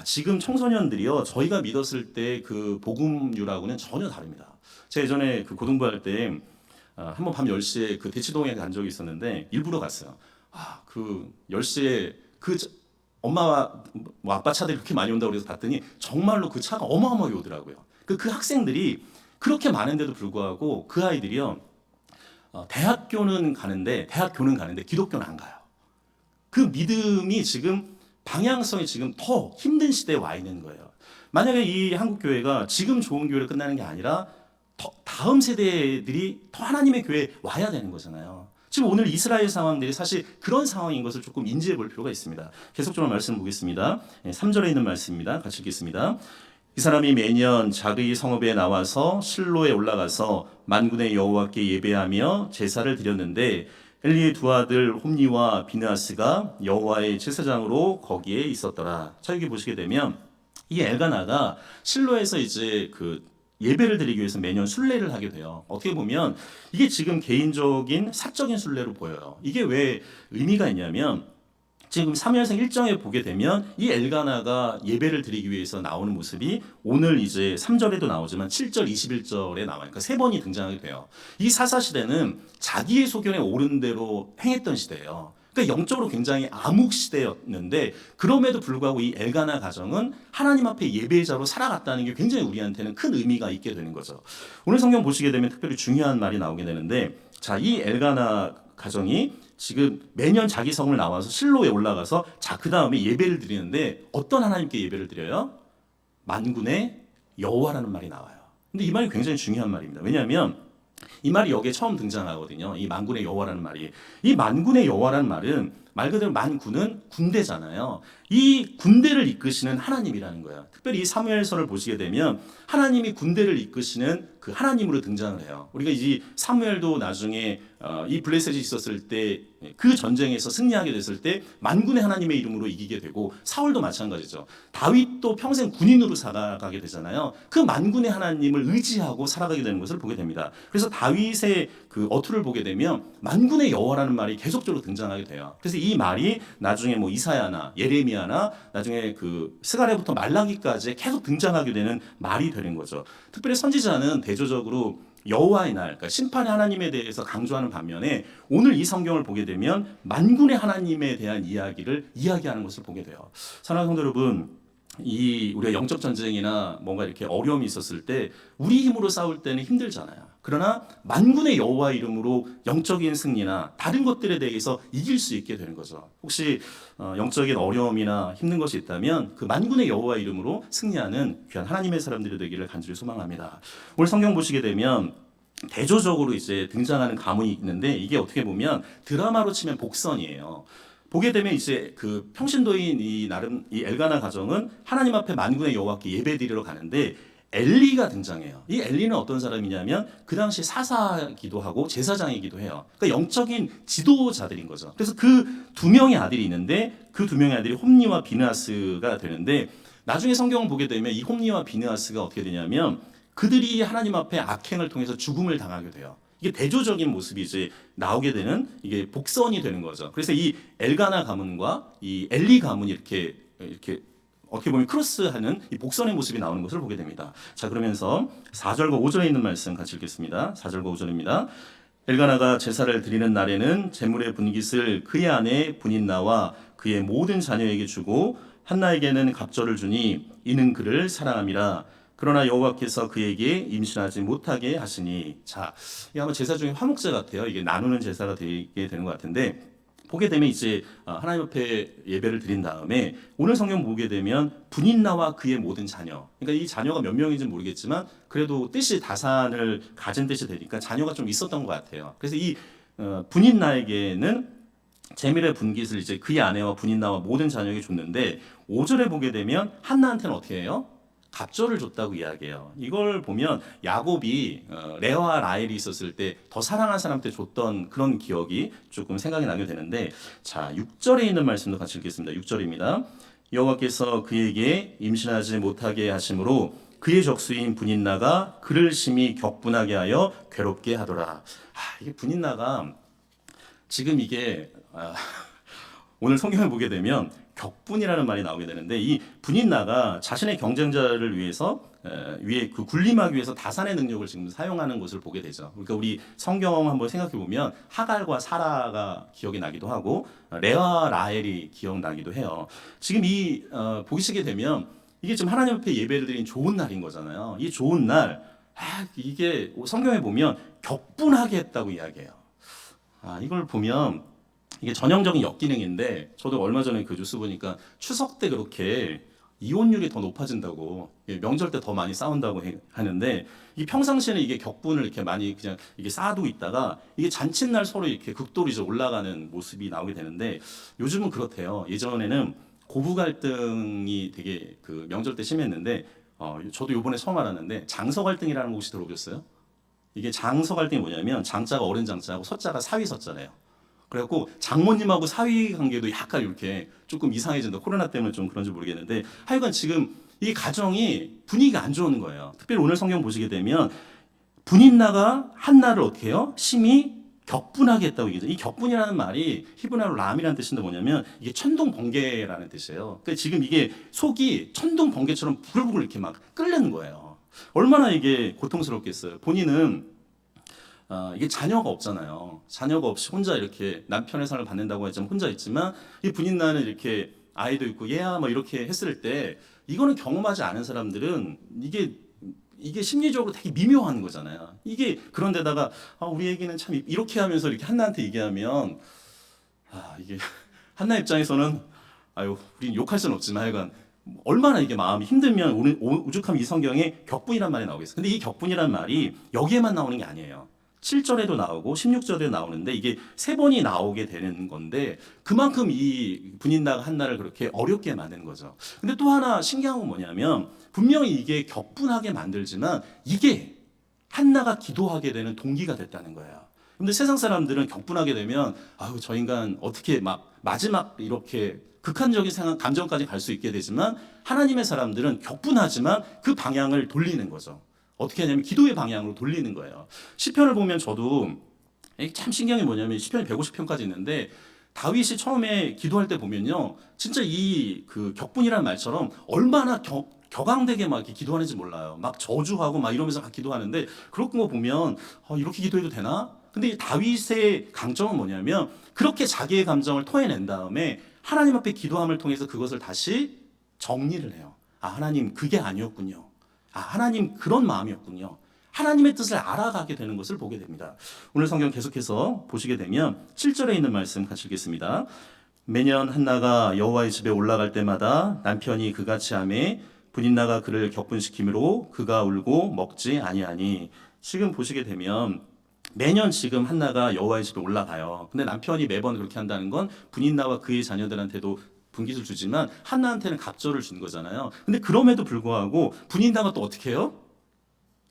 [SPEAKER 1] 지금 청소년들이요, 저희가 믿었을 때 그 복음류라고는 전혀 다릅니다. 제가 예전에 그 고등부할 때 한번 밤 10시에 그 대치동에 간 적이 있었는데 일부러 갔어요. 그 10시에 그 엄마와 뭐 아빠 차들이 그렇게 많이 온다고 그래서 봤더니 정말로 그 차가 어마어마하게 오더라고요. 그 학생들이 그렇게 많은데도 불구하고 그 아이들이요, 대학교는 가는데 기독교는 안 가요. 그 믿음이 지금 방향성이 지금 더 힘든 시대에 와 있는 거예요. 만약에 이 한국 교회가 지금 좋은 교회로 끝나는 게 아니라 다음 세대들이 더 하나님의 교회에 와야 되는 거잖아요. 지금 오늘 이스라엘 상황들이 사실 그런 상황인 것을 조금 인지해 볼 필요가 있습니다. 계속적으로 말씀 보겠습니다. 3절에 있는 말씀입니다. 같이 읽겠습니다. 이 사람이 매년 자기 성읍에 나와서 실로에 올라가서 만군의 여호와께 예배하며 제사를 드렸는데 엘리의 두 아들 홈니와 비느하스가 여호와의 제사장으로 거기에 있었더라. 자, 여기 보시게 되면 이 엘가나가 실로에서 이제 그 예배를 드리기 위해서 매년 순례를 하게 돼요. 어떻게 보면 이게 지금 개인적인 사적인 순례로 보여요. 이게 왜 의미가 있냐면 지금 사무엘상 1장에 보게 되면 이 엘가나가 예배를 드리기 위해서 나오는 모습이 오늘 이제 3절에도 나오지만 7절, 21절에 나와요. 그러니까 세 번이 등장하게 돼요. 이 사사시대는 자기의 소견에 옳은 대로 행했던 시대예요. 그러니까 영적으로 굉장히 암흑 시대였는데 그럼에도 불구하고 이 엘가나 가정은 하나님 앞에 예배자로 살아갔다는 게 굉장히 우리한테는 큰 의미가 있게 되는 거죠. 오늘 성경 보시게 되면 특별히 중요한 말이 나오게 되는데, 자, 이 엘가나 가정이 지금 매년 자기 성을 나와서 실로에 올라가서 그 다음에 예배를 드리는데 어떤 하나님께 예배를 드려요? 만군의 여호와라는 말이 나와요. 근데 이 말이 굉장히 중요한 말입니다. 왜냐하면 이 말이 여기에 처음 등장하거든요. 이 만군의 여호와라는 말이. 이 만군의 여호와라는 말은 말 그대로 만군은 군대잖아요. 이 군대를 이끄시는 하나님이라는 거예요. 특별히 이 사무엘서를 보시게 되면 하나님이 군대를 이끄시는 그 하나님으로 등장을 해요. 우리가 이 사무엘도 나중에 이 블레셋이 있었을 때 그 전쟁에서 승리하게 됐을 때 만군의 하나님의 이름으로 이기게 되고, 사울도 마찬가지죠. 다윗도 평생 군인으로 살아가게 되잖아요. 그 만군의 하나님을 의지하고 살아가게 되는 것을 보게 됩니다. 그래서 다윗의 그 어투를 보게 되면 만군의 여호와라는 말이 계속적으로 등장하게 돼요. 그래서 이 말이 나중에 뭐 이사야나 예레미야나 나중에 그 스가랴부터 말라기까지 계속 등장하게 되는 말이 되는 거죠. 특별히 선지자는 대조적으로 여호와의 날, 그러니까 심판의 하나님에 대해서 강조하는 반면에 오늘 이 성경을 보게 되면 만군의 하나님에 대한 이야기를 이야기하는 것을 보게 돼요. 사랑하는 성도 여러분, 우리가 영적 전쟁이나 뭔가 이렇게 어려움이 있었을 때 우리 힘으로 싸울 때는 힘들잖아요. 그러나 만군의 여호와 이름으로 영적인 승리나 다른 것들에 대해서 이길 수 있게 되는 거죠. 혹시 영적인 어려움이나 힘든 것이 있다면 그 만군의 여호와 이름으로 승리하는 귀한 하나님의 사람들이 되기를 간절히 소망합니다. 오늘 성경 보시게 되면 대조적으로 이제 등장하는 가문이 있는데 이게 어떻게 보면 드라마로 치면 복선이에요. 보게 되면 이제 그 평신도인 이 엘가나 가정은 하나님 앞에 만군의 여호와께 예배드리러 가는데 엘리가 등장해요. 이 엘리는 어떤 사람이냐면 그 당시 사사기도 하고 제사장이기도 해요. 그러니까 영적인 지도자들인 거죠. 그래서 그 두 명의 아들이 있는데 그 두 명의 아들이 홈니와 비느하스가 되는데, 나중에 성경을 보게 되면 이 홈니와 비느하스가 어떻게 되냐면 그들이 하나님 앞에 악행을 통해서 죽음을 당하게 돼요. 이게 대조적인 모습이 이제 나오게 되는, 이게 복선이 되는 거죠. 그래서 이 엘가나 가문과 이 엘리 가문이 이렇게 어떻게 보면 크로스하는 이 복선의 모습이 나오는 것을 보게 됩니다. 자, 그러면서 4절과 5절에 있는 말씀 같이 읽겠습니다. 4절과 5절입니다. 엘가나가 제사를 드리는 날에는 제물의 분깃을 그의 아내 분인나와 그의 모든 자녀에게 주고 한나에게는 갑절을 주니 이는 그를 사랑함이라. 그러나 여호와께서 그에게 임신하지 못하게 하시니. 자, 이게 아마 제사 중에 화목제 같아요. 이게 나누는 제사가 되게 되는 것 같은데, 보게 되면 이제 하나님 앞에 예배를 드린 다음에 오늘 성경 보게 되면 분인나와 그의 모든 자녀. 그러니까 이 자녀가 몇 명인지는 모르겠지만 그래도 뜻이 다산을 가진 뜻이 되니까 자녀가 좀 있었던 것 같아요. 그래서 이 분인나에게는 재밀의 분깃을 이제 그의 아내와 분인나와 모든 자녀에게 줬는데 5절에 보게 되면 한나한테는 어떻게 해요? 갑절을 줬다고 이야기해요. 이걸 보면 야곱이 레아와 라헬이 있었을 때 더 사랑한 사람한테 줬던 그런 기억이 조금 생각이 나게 되는데, 자 6절에 있는 말씀도 같이 읽겠습니다. 6절입니다. 여호와께서 그에게 임신하지 못하게 하심으로 그의 적수인 분인나가 그를 심히 격분하게 하여 괴롭게 하더라. 이게 분인나가 지금 이게 오늘 성경을 보게 되면 격분이라는 말이 나오게 되는데, 이 분인나가 자신의 경쟁자를 위해서 위에 그 군림하기 위해서 다산의 능력을 지금 사용하는 것을 보게 되죠. 그러니까 우리 성경 한번 생각해 보면 하갈과 사라가 기억이 나기도 하고 레아 라헬이 기억나기도 해요. 지금 이 보시게 되면 이게 지금 하나님 앞에 예배를 드린 좋은 날인 거잖아요. 이 좋은 날 이게 성경에 보면 격분하게 했다고 이야기해요. 이걸 보면 이게 전형적인 역기능인데, 저도 얼마 전에 그 뉴스 보니까 추석 때 그렇게 이혼율이 더 높아진다고, 명절 때 더 많이 싸운다고 하는데, 이게 평상시에는 이게 격분을 이렇게 많이 그냥 이게 쌓아두고 있다가 이게 잔칫날 서로 이렇게 극도로 이제 올라가는 모습이 나오게 되는데, 요즘은 그렇대요. 예전에는 고부 갈등이 되게 그 명절 때 심했는데, 저도 요번에 처음 알았는데 장서 갈등이라는 거 혹시 들어보셨어요? 이게 장서 갈등이 뭐냐면 장자가 어른 장자하고 서자가 사위 서자래요. 그래갖고 장모님하고 사위 관계도 약간 이렇게 조금 이상해진다. 코로나 때문에 좀 그런지 모르겠는데 하여간 지금 이 가정이 분위기가 안 좋은 거예요. 특별히 오늘 성경 보시게 되면 분인나가 한나를 어떻게 해요? 심히 격분하게 했다고 얘기죠. 이 격분이라는 말이 히브리어로 람이라는 뜻인데 뭐냐면 이게 천둥 번개라는 뜻이에요. 그러니까 지금 이게 속이 천둥 번개처럼 부글부글 이렇게 막 끓는 거예요. 얼마나 이게 고통스럽겠어요. 본인은 이게 자녀가 없잖아요. 자녀가 없이 혼자 이렇게 남편의 사랑을 받는다고 했지만 혼자 있지만, 이 분인나는 이렇게 아이도 있고 얘야 뭐 이렇게 했을 때 이거는 경험하지 않은 사람들은 이게 심리적으로 되게 미묘한 거잖아요. 이게 그런데다가 우리 애기는 참 이렇게 하면서 이렇게 한나한테 얘기하면 이게 한나 입장에서는 우린 욕할 수는 없지만 하여간 얼마나 이게 마음이 힘들면 오죽하면 이 성경에 격분이란 말이 나오겠어요. 근데 이 격분이란 말이 여기에만 나오는 게 아니에요. 7절에도 나오고 16절에도 나오는데 이게 3번이 나오게 되는 건데, 그만큼 이 분인나가 한나를 그렇게 어렵게 만드는 거죠. 근데 또 하나 신기한 건 뭐냐면, 분명히 이게 격분하게 만들지만 이게 한나가 기도하게 되는 동기가 됐다는 거예요. 근데 세상 사람들은 격분하게 되면 저 인간 어떻게 막 마지막 이렇게 극한적인 감정까지 갈 수 있게 되지만, 하나님의 사람들은 격분하지만 그 방향을 돌리는 거죠. 어떻게 하냐면 기도의 방향으로 돌리는 거예요. 시편을 보면 저도 참 신기한 게 뭐냐면 시편이 150편까지 있는데, 다윗이 처음에 기도할 때 보면요, 진짜 이 그 격분이라는 말처럼 얼마나 격앙되게 막 이렇게 기도하는지 몰라요. 막 저주하고 막 이러면서 막 기도하는데, 그런 거 보면 이렇게 기도해도 되나? 근데 이 다윗의 강점은 뭐냐면 그렇게 자기의 감정을 토해낸 다음에 하나님 앞에 기도함을 통해서 그것을 다시 정리를 해요. 하나님 그게 아니었군요. 하나님 그런 마음이었군요. 하나님의 뜻을 알아가게 되는 것을 보게 됩니다. 오늘 성경 계속해서 보시게 되면 7절에 있는 말씀 같이 읽겠습니다. 매년 한나가 여호와의 집에 올라갈 때마다 남편이 그같이 하매 분인나가 그를 격분시키므로 그가 울고 먹지 아니하니. 지금 보시게 되면 매년 지금 한나가 여호와의 집에 올라가요. 근데 남편이 매번 그렇게 한다는 건 분인나와 그의 자녀들한테도 분깃을 주지만 한나한테는 갑절을 준 거잖아요. 근데 그럼에도 불구하고 분인나가 또 어떻게 해요?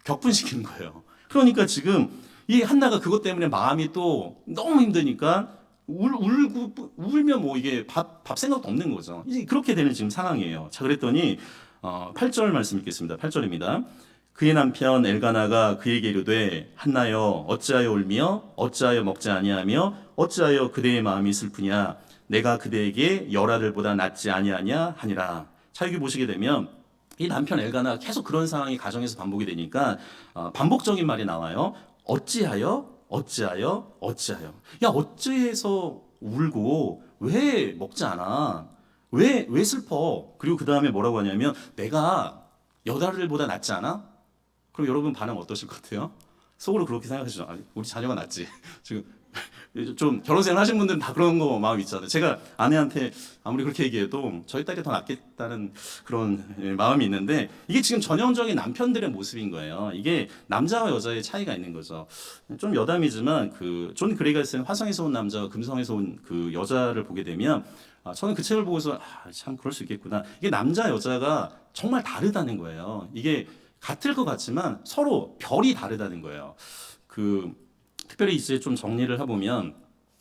[SPEAKER 1] 격분시키는 거예요. 그러니까 지금 이 한나가 그것 때문에 마음이 또 너무 힘드니까 울면 뭐 이게 밥 생각도 없는 거죠. 이제 그렇게 되는 지금 상황이에요. 자, 그랬더니 8절 말씀 읽겠습니다. 8절입니다. 그의 남편 엘가나가 그에게 이르되 한나여 어찌하여 울며 어찌하여 먹지 아니하며 어찌하여 그대의 마음이 슬프냐, 내가 그대에게 열아들보다 낫지 아니하냐 하니라. 자, 여기 보시게 되면 이 남편 엘가나 계속 그런 상황이 가정에서 반복이 되니까 반복적인 말이 나와요. 어찌하여 어찌하여 어찌하여. 야, 어찌해서 울고 왜 먹지 않아? 왜 슬퍼? 그리고 그 다음에 뭐라고 하냐면 내가 여자들보다 낫지 않아? 그럼 여러분 반응 어떠실 것 같아요? 속으로 그렇게 생각하시죠. 우리 자녀가 낫지. 지금 좀 결혼생활 하신 분들은 다 그런 거 마음 있잖아요. 제가 아내한테 아무리 그렇게 얘기해도 저희 딸이 더 낫겠다는 그런 마음이 있는데 이게 지금 전형적인 남편들의 모습인 거예요. 이게 남자와 여자의 차이가 있는 거죠. 좀 여담이지만 그 존 그레이가 쓴 화성에서 온 남자와 금성에서 온 그 여자를 보게 되면 저는 그 책을 보고서 참 그럴 수 있겠구나. 이게 남자 여자가 정말 다르다는 거예요. 이게 같을 것 같지만 서로 별이 다르다는 거예요. 특별히 이제 좀 정리를 해보면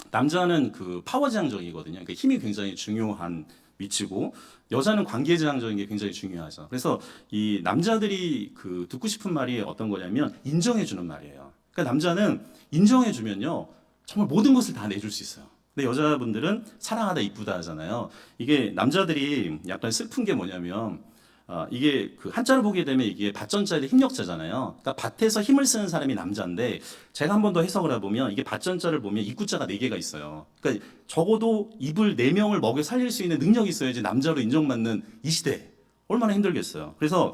[SPEAKER 1] 남자는 그 파워지향적이거든요. 그러니까 힘이 굉장히 중요한 위치고 여자는 관계지향적인 게 굉장히 중요하죠. 그래서 이 남자들이 그 듣고 싶은 말이 어떤 거냐면 인정해주는 말이에요. 그러니까 남자는 인정해주면요 정말 모든 것을 다 내줄 수 있어요. 근데 여자분들은 사랑하다 이쁘다 하잖아요. 이게 남자들이 약간 슬픈 게 뭐냐면 이게 그 한자를 보게 되면 이게 밭전자의 힘력자잖아요. 그러니까 밭에서 힘을 쓰는 사람이 남자인데 제가 한 번 더 해석을 해보면 이게 밭전자를 보면 입구자가 4개가 있어요. 그러니까 적어도 이불 4명을 먹여 살릴 수 있는 능력이 있어야지 남자로 인정받는 이 시대 얼마나 힘들겠어요. 그래서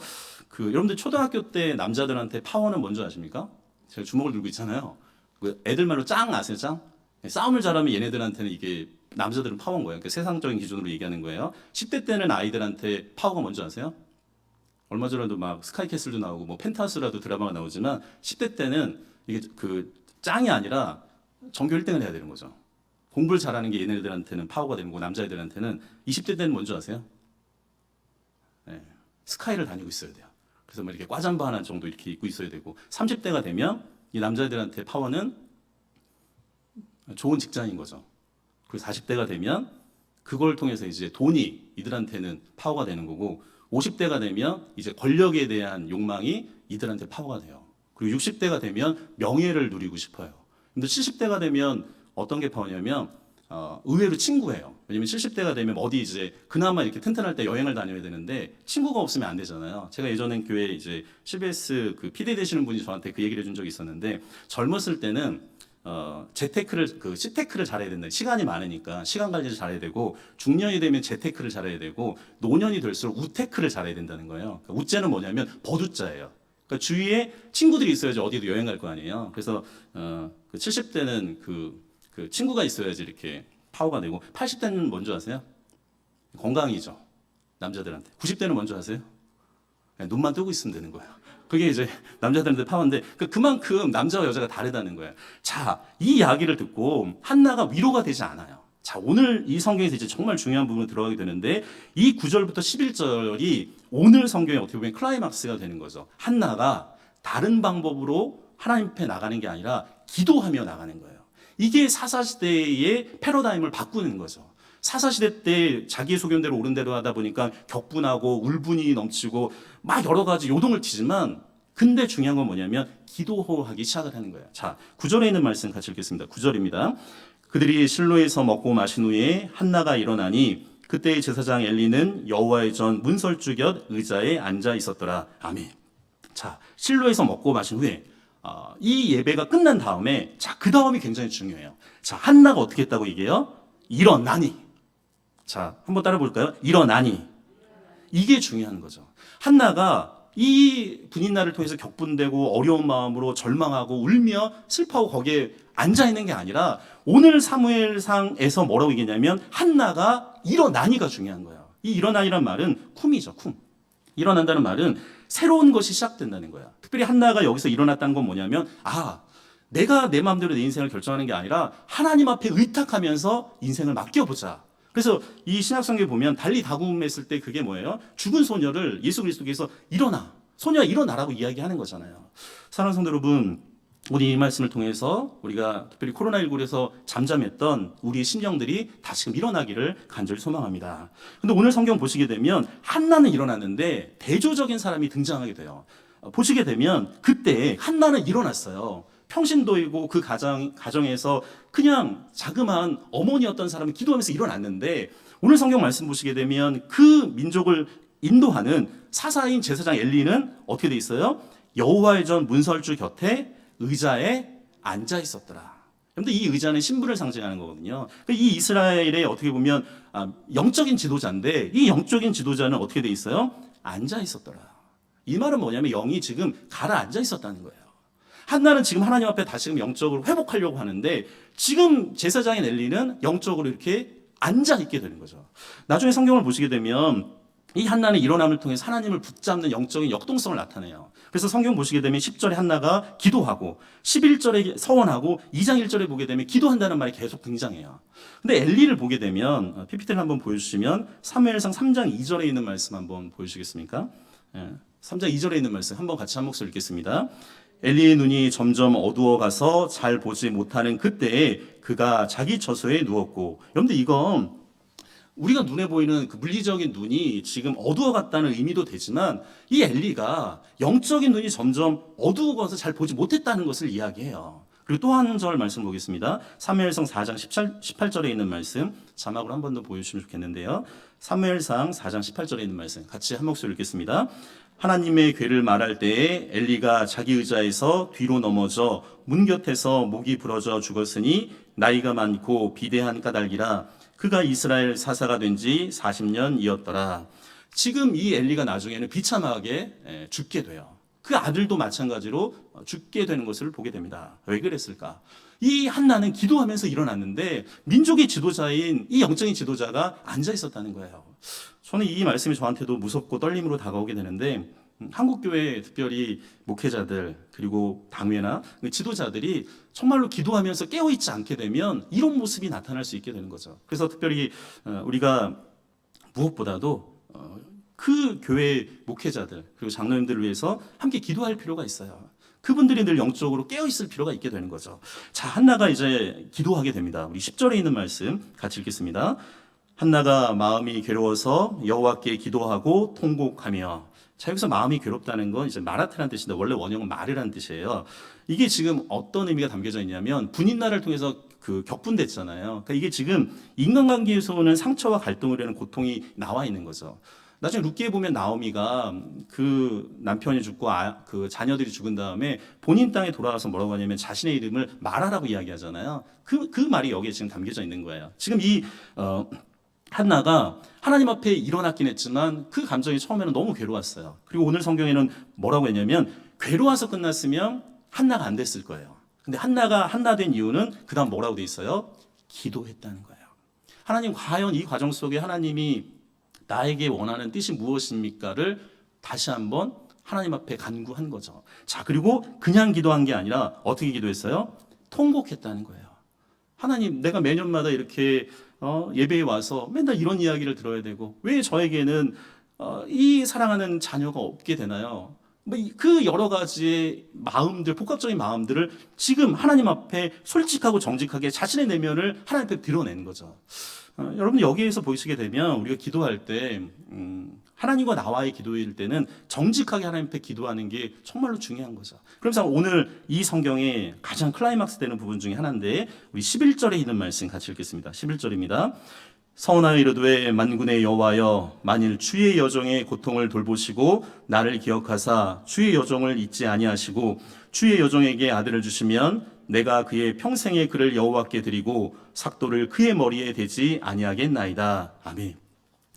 [SPEAKER 1] 여러분들 초등학교 때 남자들한테 파워는 뭔지 아십니까? 제가 주먹을 들고 있잖아요. 그 애들 말로 짱 아세요? 짱? 싸움을 잘하면 얘네들한테는 이게 남자들은 파워인 거예요. 그러니까 세상적인 기준으로 얘기하는 거예요. 10대 때는 아이들한테 파워가 뭔지 아세요? 얼마 전에도 막 스카이캐슬도 나오고 뭐 펜타스라도 드라마가 나오지만 10대 때는 이게 그 짱이 아니라 전교 1등을 해야 되는 거죠. 공부를 잘하는 게 얘네들한테는 파워가 되는 거고 남자애들한테는 20대 때는 뭔지 아세요? 네, 스카이를 다니고 있어야 돼요. 그래서 뭐 이렇게 과잠바 하나 정도 이렇게 입고 있어야 되고 30대가 되면 이 남자애들한테 파워는 좋은 직장인 거죠. 그리고 40대가 되면 그걸 통해서 이제 돈이 이들한테는 파워가 되는 거고 50대가 되면 이제 권력에 대한 욕망이 이들한테 파워가 돼요. 그리고 60대가 되면 명예를 누리고 싶어요. 근데 70대가 되면 어떤 게 파워냐면 의외로 친구예요. 왜냐면 70대가 되면 어디 이제 그나마 이렇게 튼튼할 때 여행을 다녀야 되는데 친구가 없으면 안 되잖아요. 제가 예전에 교회 이제 CBS 그 PD 되시는 분이 저한테 그 얘기를 해준 적이 있었는데 젊었을 때는 시테크를 잘해야 된다. 시간이 많으니까 시간 관리를 잘해야 되고 중년이 되면 재테크를 잘해야 되고 노년이 될수록 우테크를 잘해야 된다는 거예요. 그러니까 우째는 뭐냐면 버두자예요. 그러니까 주위에 친구들이 있어야지 어디도 여행 갈 거 아니에요. 그래서 70대는 그 친구가 있어야지 이렇게 파워가 되고 80대는 뭔지 아세요? 건강이죠. 남자들한테. 90대는 뭔지 아세요? 눈만 뜨고 있으면 되는 거예요. 그게 이제 남자들한테 파워인데 그만큼 남자와 여자가 다르다는 거예요. 자, 이 이야기를 듣고 한나가 위로가 되지 않아요. 자, 오늘 이 성경에서 이제 정말 중요한 부분으로 들어가게 되는데 이 9절부터 11절이 오늘 성경의 어떻게 보면 클라이막스가 되는 거죠. 한나가 다른 방법으로 하나님 앞에 나가는 게 아니라 기도하며 나가는 거예요. 이게 사사시대의 패러다임을 바꾸는 거죠. 사사시대 때 자기 소견대로 옳은 대로 하다 보니까 격분하고 울분이 넘치고 막 여러 가지 요동을 치지만 근데 중요한 건 뭐냐면 기도하기 시작을 하는 거예요. 자, 9절에 있는 말씀 같이 읽겠습니다. 9절입니다. 그들이 실로에서 먹고 마신 후에 한나가 일어나니 그때의 제사장 엘리는 여호와의 전 문설주 곁 의자에 앉아 있었더라. 아멘. 자, 실로에서 먹고 마신 후에 이 예배가 끝난 다음에 자, 그 다음이 굉장히 중요해요. 자, 한나가 어떻게 했다고 얘기해요? 일어나니. 자, 한번 따라 볼까요? 일어나니. 이게 중요한 거죠. 한나가 이 분인날을 통해서 격분되고 어려운 마음으로 절망하고 울며 슬퍼하고 거기에 앉아 있는 게 아니라 오늘 사무엘상에서 뭐라고 얘기냐면 한나가 일어나니가 중요한 거예요. 이 일어나니란 말은 쿰이죠, 쿰. 일어난다는 말은 새로운 것이 시작된다는 거야. 특별히 한나가 여기서 일어났다는 건 뭐냐면 내가 내 마음대로 내 인생을 결정하는 게 아니라 하나님 앞에 의탁하면서 인생을 맡겨보자. 그래서 이 신약성경에 보면 달리 다굼했을 때 그게 뭐예요? 죽은 소녀를 예수 그리스도께서 일어나. 소녀야 일어나라고 이야기하는 거잖아요. 사랑하는 성도 여러분, 오늘 이 말씀을 통해서 우리가 특별히 코로나19에서 잠잠했던 우리의 심령들이 다시금 일어나기를 간절히 소망합니다. 근데 오늘 성경 보시게 되면 한나는 일어났는데 대조적인 사람이 등장하게 돼요. 보시게 되면 그때 한나는 일어났어요. 평신도이고 그 가정에서 그냥 자그마한 어머니였던 사람이 기도하면서 일어났는데 오늘 성경 말씀 보시게 되면 그 민족을 인도하는 사사인 제사장 엘리는 어떻게 돼 있어요? 여호와의 전 문설주 곁에 의자에 앉아 있었더라. 그런데 이 의자는 신분을 상징하는 거거든요. 이 이스라엘의 어떻게 보면 영적인 지도자인데 이 영적인 지도자는 어떻게 돼 있어요? 앉아 있었더라. 이 말은 뭐냐면 영이 지금 가라앉아 있었다는 거예요. 한나는 지금 하나님 앞에 다시금 영적으로 회복하려고 하는데 지금 제사장인 엘리는 영적으로 이렇게 앉아 있게 되는 거죠. 나중에 성경을 보시게 되면 이 한나는 일어남을 통해서 하나님을 붙잡는 영적인 역동성을 나타내요. 그래서 성경 보시게 되면 10절에 한나가 기도하고 11절에 서원하고 2장 1절에 보게 되면 기도한다는 말이 계속 등장해요. 근데 엘리를 보게 되면 PPT를 한번 보여주시면 사무엘상 3장 2절에 있는 말씀 한번 보여주시겠습니까? 3장 2절에 있는 말씀 한번 같이 한 목소리 읽겠습니다. 엘리의 눈이 점점 어두워가서 잘 보지 못하는 그때에 그가 자기 처소에 누웠고, 여러분들 이건 우리가 눈에 보이는 그 물리적인 눈이 지금 어두워갔다는 의미도 되지만 이 엘리가 영적인 눈이 점점 어두워가서 잘 보지 못했다는 것을 이야기해요. 그리고 또 한 절 말씀 보겠습니다. 사무엘상 4장 18절에 있는 말씀 자막으로 한 번 더 보여주시면 좋겠는데요. 사무엘상 4장 18절에 있는 말씀 같이 한 목소리 읽겠습니다. 하나님의 괴를 말할 때에 엘리가 자기 의자에서 뒤로 넘어져 문 곁에서 목이 부러져 죽었으니 나이가 많고 비대한 까닭이라 그가 이스라엘 사사가 된 지 40년이었더라. 지금 이 엘리가 나중에는 비참하게 죽게 돼요. 그 아들도 마찬가지로 죽게 되는 것을 보게 됩니다. 왜 그랬을까? 이 한나는 기도하면서 일어났는데 민족의 지도자인 이 영적인 지도자가 앉아 있었다는 거예요. 저는 이 말씀이 저한테도 무섭고 떨림으로 다가오게 되는데 한국교회 특별히 목회자들 그리고 당회나 지도자들이 정말로 기도하면서 깨어있지 않게 되면 이런 모습이 나타날 수 있게 되는 거죠. 그래서 특별히 우리가 무엇보다도 그 교회 목회자들 그리고 장로님들을 위해서 함께 기도할 필요가 있어요. 그분들이 늘 영적으로 깨어있을 필요가 있게 되는 거죠. 자, 한나가 이제 기도하게 됩니다. 우리 10절에 있는 말씀 같이 읽겠습니다. 한나가 마음이 괴로워서 여호와께 기도하고 통곡하며. 자, 여기서 마음이 괴롭다는 건 이제 마라테라는 뜻인데 원래 원형은 마르라는 뜻이에요. 이게 지금 어떤 의미가 담겨져 있냐면 분인날을 통해서 그 격분됐잖아요. 그러니까 이게 지금 인간관계에서 오는 상처와 갈등으로 하는 고통이 나와 있는 거죠. 나중에 룻기에 보면 나오미가 그 남편이 죽고 그 자녀들이 죽은 다음에 본인 땅에 돌아와서 뭐라고 하냐면 자신의 이름을 마라라고 이야기하잖아요. 그 말이 여기에 지금 담겨져 있는 거예요. 지금 이 한나가 하나님 앞에 일어났긴 했지만 그 감정이 처음에는 너무 괴로웠어요. 그리고 오늘 성경에는 뭐라고 했냐면 괴로워서 끝났으면 한나가 안 됐을 거예요. 근데 한나가 한나 된 이유는 그 다음 뭐라고 돼 있어요? 기도했다는 거예요. 하나님 과연 이 과정 속에 하나님이 나에게 원하는 뜻이 무엇입니까를 다시 한번 하나님 앞에 간구한 거죠. 자, 그리고 그냥 기도한 게 아니라 어떻게 기도했어요? 통곡했다는 거예요. 하나님, 내가 매년마다 이렇게 예배에 와서 맨날 이런 이야기를 들어야 되고 왜 저에게는 이 사랑하는 자녀가 없게 되나요? 그 여러 가지의 마음들, 복합적인 마음들을 지금 하나님 앞에 솔직하고 정직하게 자신의 내면을 하나님 앞에 드러내는 거죠. 여러분 여기에서 보시게 되면 우리가 기도할 때 하나님과 나와의 기도일 때는 정직하게 하나님 앞에 기도하는 게 정말로 중요한 거죠. 그래서 오늘 이 성경의 가장 클라이막스 되는 부분 중에 하나인데 우리 11절에 있는 말씀 같이 읽겠습니다. 11절입니다. 서원하여 이르되 만군의 여호와여 만일 주의 여종의 고통을 돌보시고 나를 기억하사 주의 여종을 잊지 아니하시고 주의 여종에게 아들을 주시면 내가 그의 평생의 그를 여호와께 드리고 삭도를 그의 머리에 대지 아니하겠나이다. 아멘.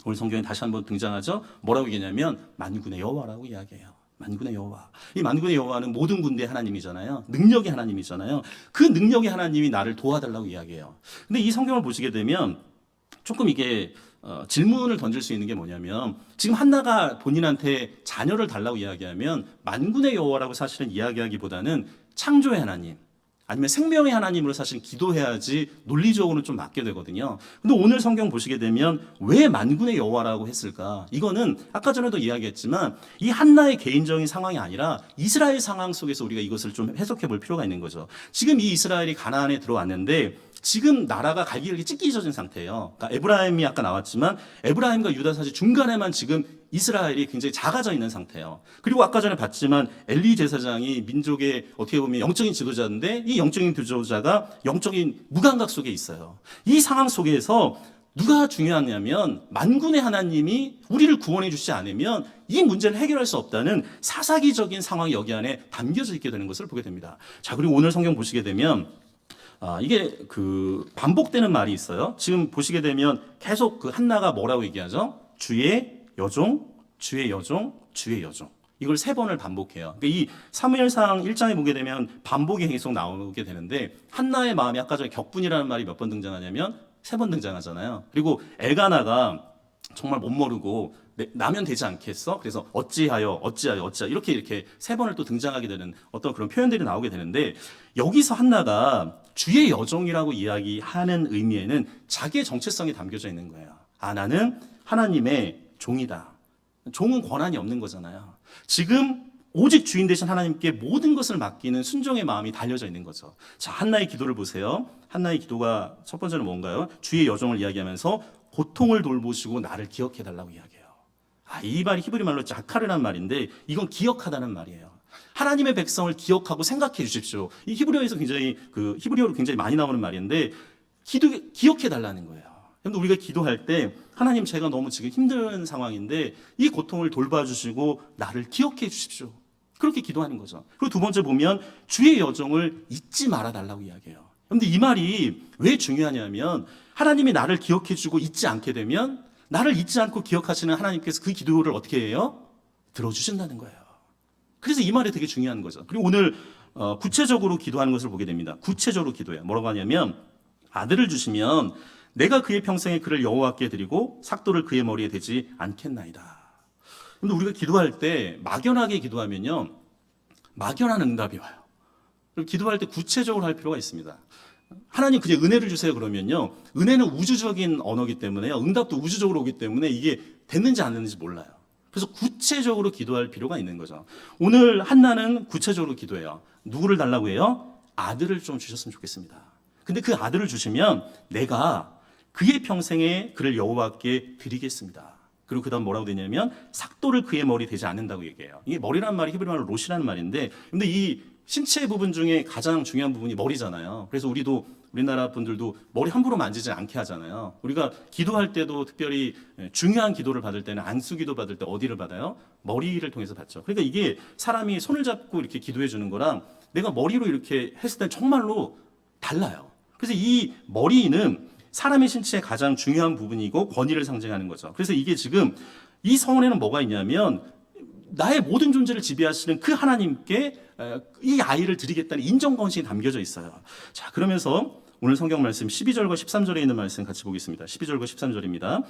[SPEAKER 1] 오늘 성경에 다시 한번 등장하죠. 뭐라고 얘기하냐면 만군의 여호와라고 이야기해요. 만군의 여호와. 이 만군의 여호와는 모든 군대의 하나님이잖아요. 능력의 하나님이잖아요. 그 능력의 하나님이 나를 도와달라고 이야기해요. 근데 이 성경을 보시게 되면 조금 이게 질문을 던질 수 있는 게 뭐냐면 지금 한나가 본인한테 자녀를 달라고 이야기하면 만군의 여호와라고 사실은 이야기하기보다는 창조의 하나님 아니면 생명의 하나님으로 사실 기도해야지 논리적으로는 좀 맞게 되거든요. 근데 오늘 성경 보시게 되면 왜 만군의 여호와라고 했을까? 이거는 아까 전에도 이야기했지만 이 한나의 개인적인 상황이 아니라 이스라엘 상황 속에서 우리가 이것을 좀 해석해 볼 필요가 있는 거죠. 지금 이 이스라엘이 가나안에 들어왔는데 지금 나라가 갈기갈기 찢기져진 상태예요. 그러니까 에브라임이 아까 나왔지만 에브라임과 유다 사실 중간에만 지금 이스라엘이 굉장히 작아져 있는 상태예요. 그리고 아까 전에 봤지만 엘리 제사장이 민족의 어떻게 보면 영적인 지도자인데 이 영적인 지도자가 영적인 무감각 속에 있어요. 이 상황 속에서 누가 중요하냐면 만군의 하나님이 우리를 구원해 주시지 않으면 이 문제를 해결할 수 없다는 사사기적인 상황이 여기 안에 담겨져 있게 되는 것을 보게 됩니다. 자, 그리고 오늘 성경 보시게 되면 이게 그 반복되는 말이 있어요. 지금 보시게 되면 계속 그 한나가 뭐라고 얘기하죠? 주의 여종, 주의 여종, 주의 여종. 이걸 3번을 반복해요. 그러니까 이 사무엘상 1장에 보게 되면 반복이 계속 나오게 되는데 한나의 마음이 아까 전에 격분이라는 말이 몇 번 등장하냐면 3번 등장하잖아요. 그리고 엘가나가 정말 못 모르고 나면 되지 않겠어? 그래서 어찌하여 이렇게 3번을 또 등장하게 되는 어떤 그런 표현들이 나오게 되는데 여기서 한나가 주의 여종이라고 이야기하는 의미에는 자기의 정체성이 담겨져 있는 거예요. 아, 나는 하나님의 종이다. 종은 권한이 없는 거잖아요. 지금 오직 주인 되신 하나님께 모든 것을 맡기는 순종의 마음이 달려져 있는 거죠. 자, 한나의 기도를 보세요. 한나의 기도가 첫 번째는 뭔가요? 주의 여종을 이야기하면서 고통을 돌보시고 나를 기억해 달라고 이야기해요. 아, 이 말이 히브리 말로 자카르란 말인데 이건 기억하다는 말이에요. 하나님의 백성을 기억하고 생각해 주십시오. 이 히브리어에서 굉장히 히브리어로 굉장히 많이 나오는 말인데 기억해 달라는 거예요. 근데 우리가 기도할 때 하나님 제가 너무 지금 힘든 상황인데 이 고통을 돌봐주시고 나를 기억해 주십시오. 그렇게 기도하는 거죠. 그리고 두 번째 보면 주의 여종을 잊지 말아 달라고 이야기해요. 그런데 이 말이 왜 중요하냐면 하나님이 나를 기억해 주고 잊지 않게 되면 나를 잊지 않고 기억하시는 하나님께서 그 기도를 어떻게 해요? 들어주신다는 거예요. 그래서 이 말이 되게 중요한 거죠. 그리고 오늘 구체적으로 기도하는 것을 보게 됩니다. 구체적으로 기도해요. 뭐라고 하냐면 아들을 주시면 내가 그의 평생에 그를 여호와께 드리고 삭도를 그의 머리에 대지 않겠나이다. 근데 우리가 기도할 때 막연하게 기도하면요, 막연한 응답이 와요. 그럼 기도할 때 구체적으로 할 필요가 있습니다. 하나님 그냥 은혜를 주세요 그러면요, 은혜는 우주적인 언어이기 때문에요, 응답도 우주적으로 오기 때문에 이게 됐는지 안 됐는지 몰라요. 그래서 구체적으로 기도할 필요가 있는 거죠. 오늘 한나는 구체적으로 기도해요. 누구를 달라고 해요? 아들을 좀 주셨으면 좋겠습니다. 근데 그 아들을 주시면 내가 그의 평생에 그를 여호와께 드리겠습니다. 그리고 그 다음 뭐라고 되냐면 삭도를 그의 머리 되지 않는다고 얘기해요. 이게 머리라는 말이 히브리 말로 롯이라는 말인데, 근데 이 신체 부분 중에 가장 중요한 부분이 머리잖아요. 그래서 우리나라 분들도 머리 함부로 만지지 않게 하잖아요. 우리가 기도할 때도 특별히 중요한 기도를 받을 때는 안수 기도 받을 때 어디를 받아요? 머리를 통해서 받죠. 그러니까 이게 사람이 손을 잡고 이렇게 기도해 주는 거랑 내가 머리로 이렇게 했을 때 정말로 달라요. 그래서 이 머리는 사람의 신체의 가장 중요한 부분이고 권위를 상징하는 거죠. 그래서 이게 지금 이 서원에는 뭐가 있냐면 나의 모든 존재를 지배하시는 그 하나님께 이 아이를 드리겠다는 인정권신이 담겨져 있어요. 자, 그러면서 오늘 성경 말씀 12절과 13절에 있는 말씀 같이 보겠습니다. 12절과 13절입니다.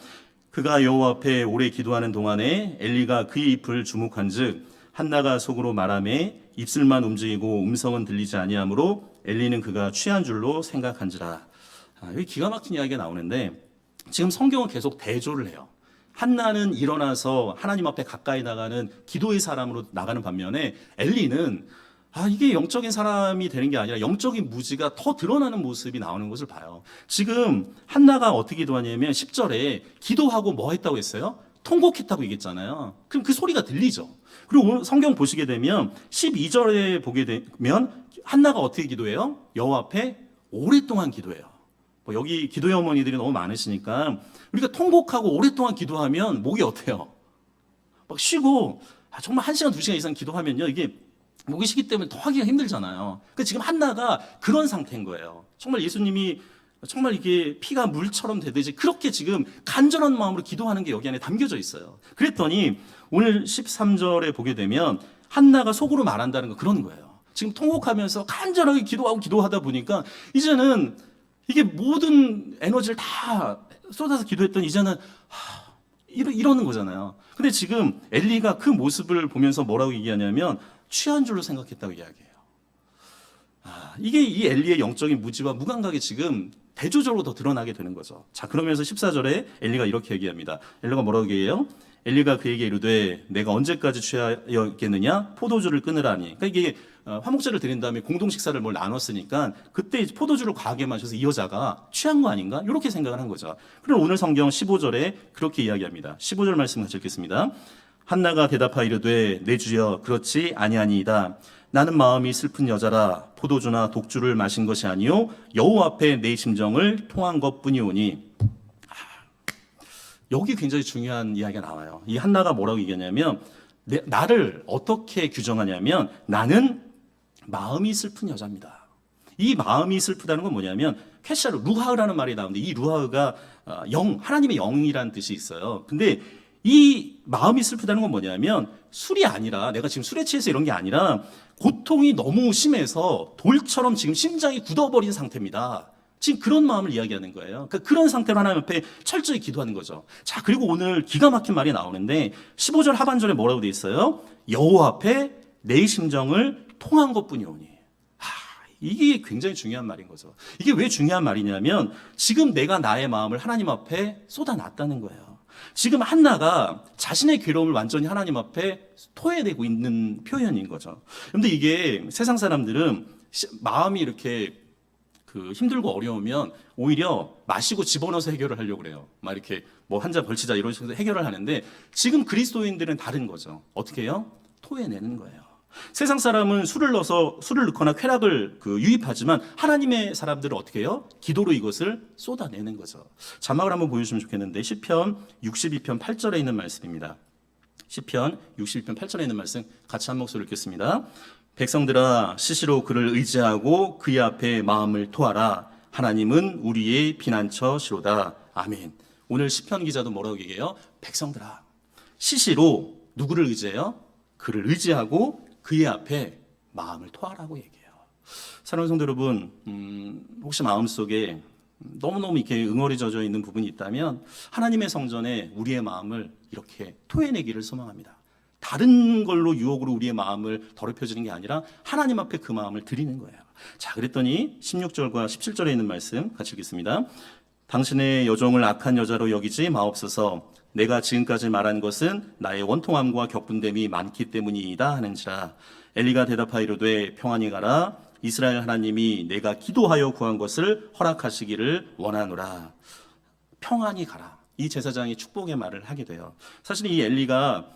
[SPEAKER 1] 그가 여호와 앞에 오래 기도하는 동안에 엘리가 그의 잎을 주목한즉 한나가 속으로 말하매 입술만 움직이고 음성은 들리지 아니하므로 엘리는 그가 취한 줄로 생각한지라. 여기 기가 막힌 이야기가 나오는데 지금 성경은 계속 대조를 해요. 한나는 일어나서 하나님 앞에 가까이 나가는 기도의 사람으로 나가는 반면에 엘리는 이게 영적인 사람이 되는 게 아니라 영적인 무지가 더 드러나는 모습이 나오는 것을 봐요. 지금 한나가 어떻게 기도하냐면 10절에 기도하고 뭐 했다고 했어요? 통곡했다고 얘기했잖아요. 그럼 그 소리가 들리죠. 그리고 오늘 성경 보시게 되면 12절에 보게 되면 한나가 어떻게 기도해요? 여호와 앞에 오랫동안 기도해요. 여기 기도의 어머니들이 너무 많으시니까 우리가 통곡하고 오랫동안 기도하면 목이 어때요? 막 쉬고 정말 1시간, 2시간 이상 기도하면요, 이게 목이 쉬기 때문에 더 하기가 힘들잖아요. 그러니까 지금 한나가 그런 상태인 거예요. 정말 예수님이 정말 이게 피가 물처럼 되듯이 그렇게 지금 간절한 마음으로 기도하는 게 여기 안에 담겨져 있어요. 그랬더니 오늘 13절에 보게 되면 한나가 속으로 말한다는 거 그런 거예요. 지금 통곡하면서 간절하게 기도하다 보니까 이제는 이게 모든 에너지를 다 쏟아서 기도했더니 이제는 이러는 거잖아요. 근데 지금 엘리가 그 모습을 보면서 뭐라고 얘기하냐면 취한 줄로 생각했다고 이야기해요. 이게 이 엘리의 영적인 무지와 무감각이 지금 대조적으로 더 드러나게 되는 거죠. 자, 그러면서 14절에 엘리가 이렇게 얘기합니다. 엘리가 뭐라고 얘기해요? 엘리가 그에게 이르되 내가 언제까지 취하였겠느냐? 포도주를 끊으라니. 그러니까 이게 화목제를 드린 다음에 공동 식사를 뭘 나눴으니까 그때 포도주를 과하게 마셔서 이 여자가 취한 거 아닌가? 이렇게 생각을 한 거죠. 그리고 오늘 성경 15절에 그렇게 이야기합니다. 15절 말씀 같이 읽겠습니다. 한나가 대답하여 이르되 내 주여 그렇지 아니하니이다. 나는 마음이 슬픈 여자라 포도주나 독주를 마신 것이 아니요 여호와 앞에 내 심정을 통한 것뿐이오니. 여기 굉장히 중요한 이야기가 나와요. 이 한나가 뭐라고 얘기하냐면 나를 어떻게 규정하냐면 나는 마음이 슬픈 여자입니다. 이 마음이 슬프다는 건 뭐냐면 캐샤르 루하흐라는 말이 나오는데 이 루하흐가 하나님의 영이라는 뜻이 있어요. 근데 이 마음이 슬프다는 건 뭐냐면 술이 아니라 내가 지금 술에 취해서 이런 게 아니라 고통이 너무 심해서 돌처럼 지금 심장이 굳어버린 상태입니다. 지금 그런 마음을 이야기하는 거예요. 그러니까 그런 상태로 하나님 앞에 철저히 기도하는 거죠. 자, 그리고 오늘 기가 막힌 말이 나오는데 15절 하반절에 뭐라고 돼 있어요? 여호와 앞에 내 심정을 통한 것뿐이오니. 이게 굉장히 중요한 말인 거죠. 이게 왜 중요한 말이냐면 지금 내가 나의 마음을 하나님 앞에 쏟아놨다는 거예요. 지금 한나가 자신의 괴로움을 완전히 하나님 앞에 토해내고 있는 표현인 거죠. 그런데 이게 세상 사람들은 마음이 이렇게 힘들고 어려우면 오히려 마시고 집어넣어서 해결을 하려고 그래요. 막 이렇게 뭐 한 잔 벌치자 이런 식으로 해결을 하는데 지금 그리스도인들은 다른 거죠. 어떻게 해요? 토해내는 거예요. 세상 사람은 술을 넣거나 쾌락을 유입하지만 하나님의 사람들은 어떻게 해요? 기도로 이것을 쏟아내는 거죠. 자막을 한번 보여주시면 좋겠는데 시편 62편 8절에 있는 말씀입니다. 시편 62편 8절에 있는 말씀 같이 한 목소리 읽겠습니다. 백성들아 시시로 그를 의지하고 그의 앞에 마음을 토하라. 하나님은 우리의 피난처시로다. 아멘. 오늘 시편 기자도 뭐라고 얘기해요? 백성들아 시시로 누구를 의지해요? 그를 의지하고 그의 앞에 마음을 토하라고 얘기해요. 사랑하는 성도 여러분, 혹시 마음속에 너무너무 이렇게 응어리져져 있는 부분이 있다면 하나님의 성전에 우리의 마음을 이렇게 토해내기를 소망합니다. 다른 걸로 유혹으로 우리의 마음을 더럽혀지는 게 아니라 하나님 앞에 그 마음을 드리는 거예요. 자, 그랬더니 16절과 17절에 있는 말씀 같이 읽겠습니다. 당신의 여종을 악한 여자로 여기지 마옵소서. 내가 지금까지 말한 것은 나의 원통함과 격분됨이 많기 때문이다 하는지라. 엘리가 대답하이로되 평안히 가라. 이스라엘 하나님이 내가 기도하여 구한 것을 허락하시기를 원하노라. 평안히 가라. 이 제사장이 축복의 말을 하게 돼요. 사실 이 엘리가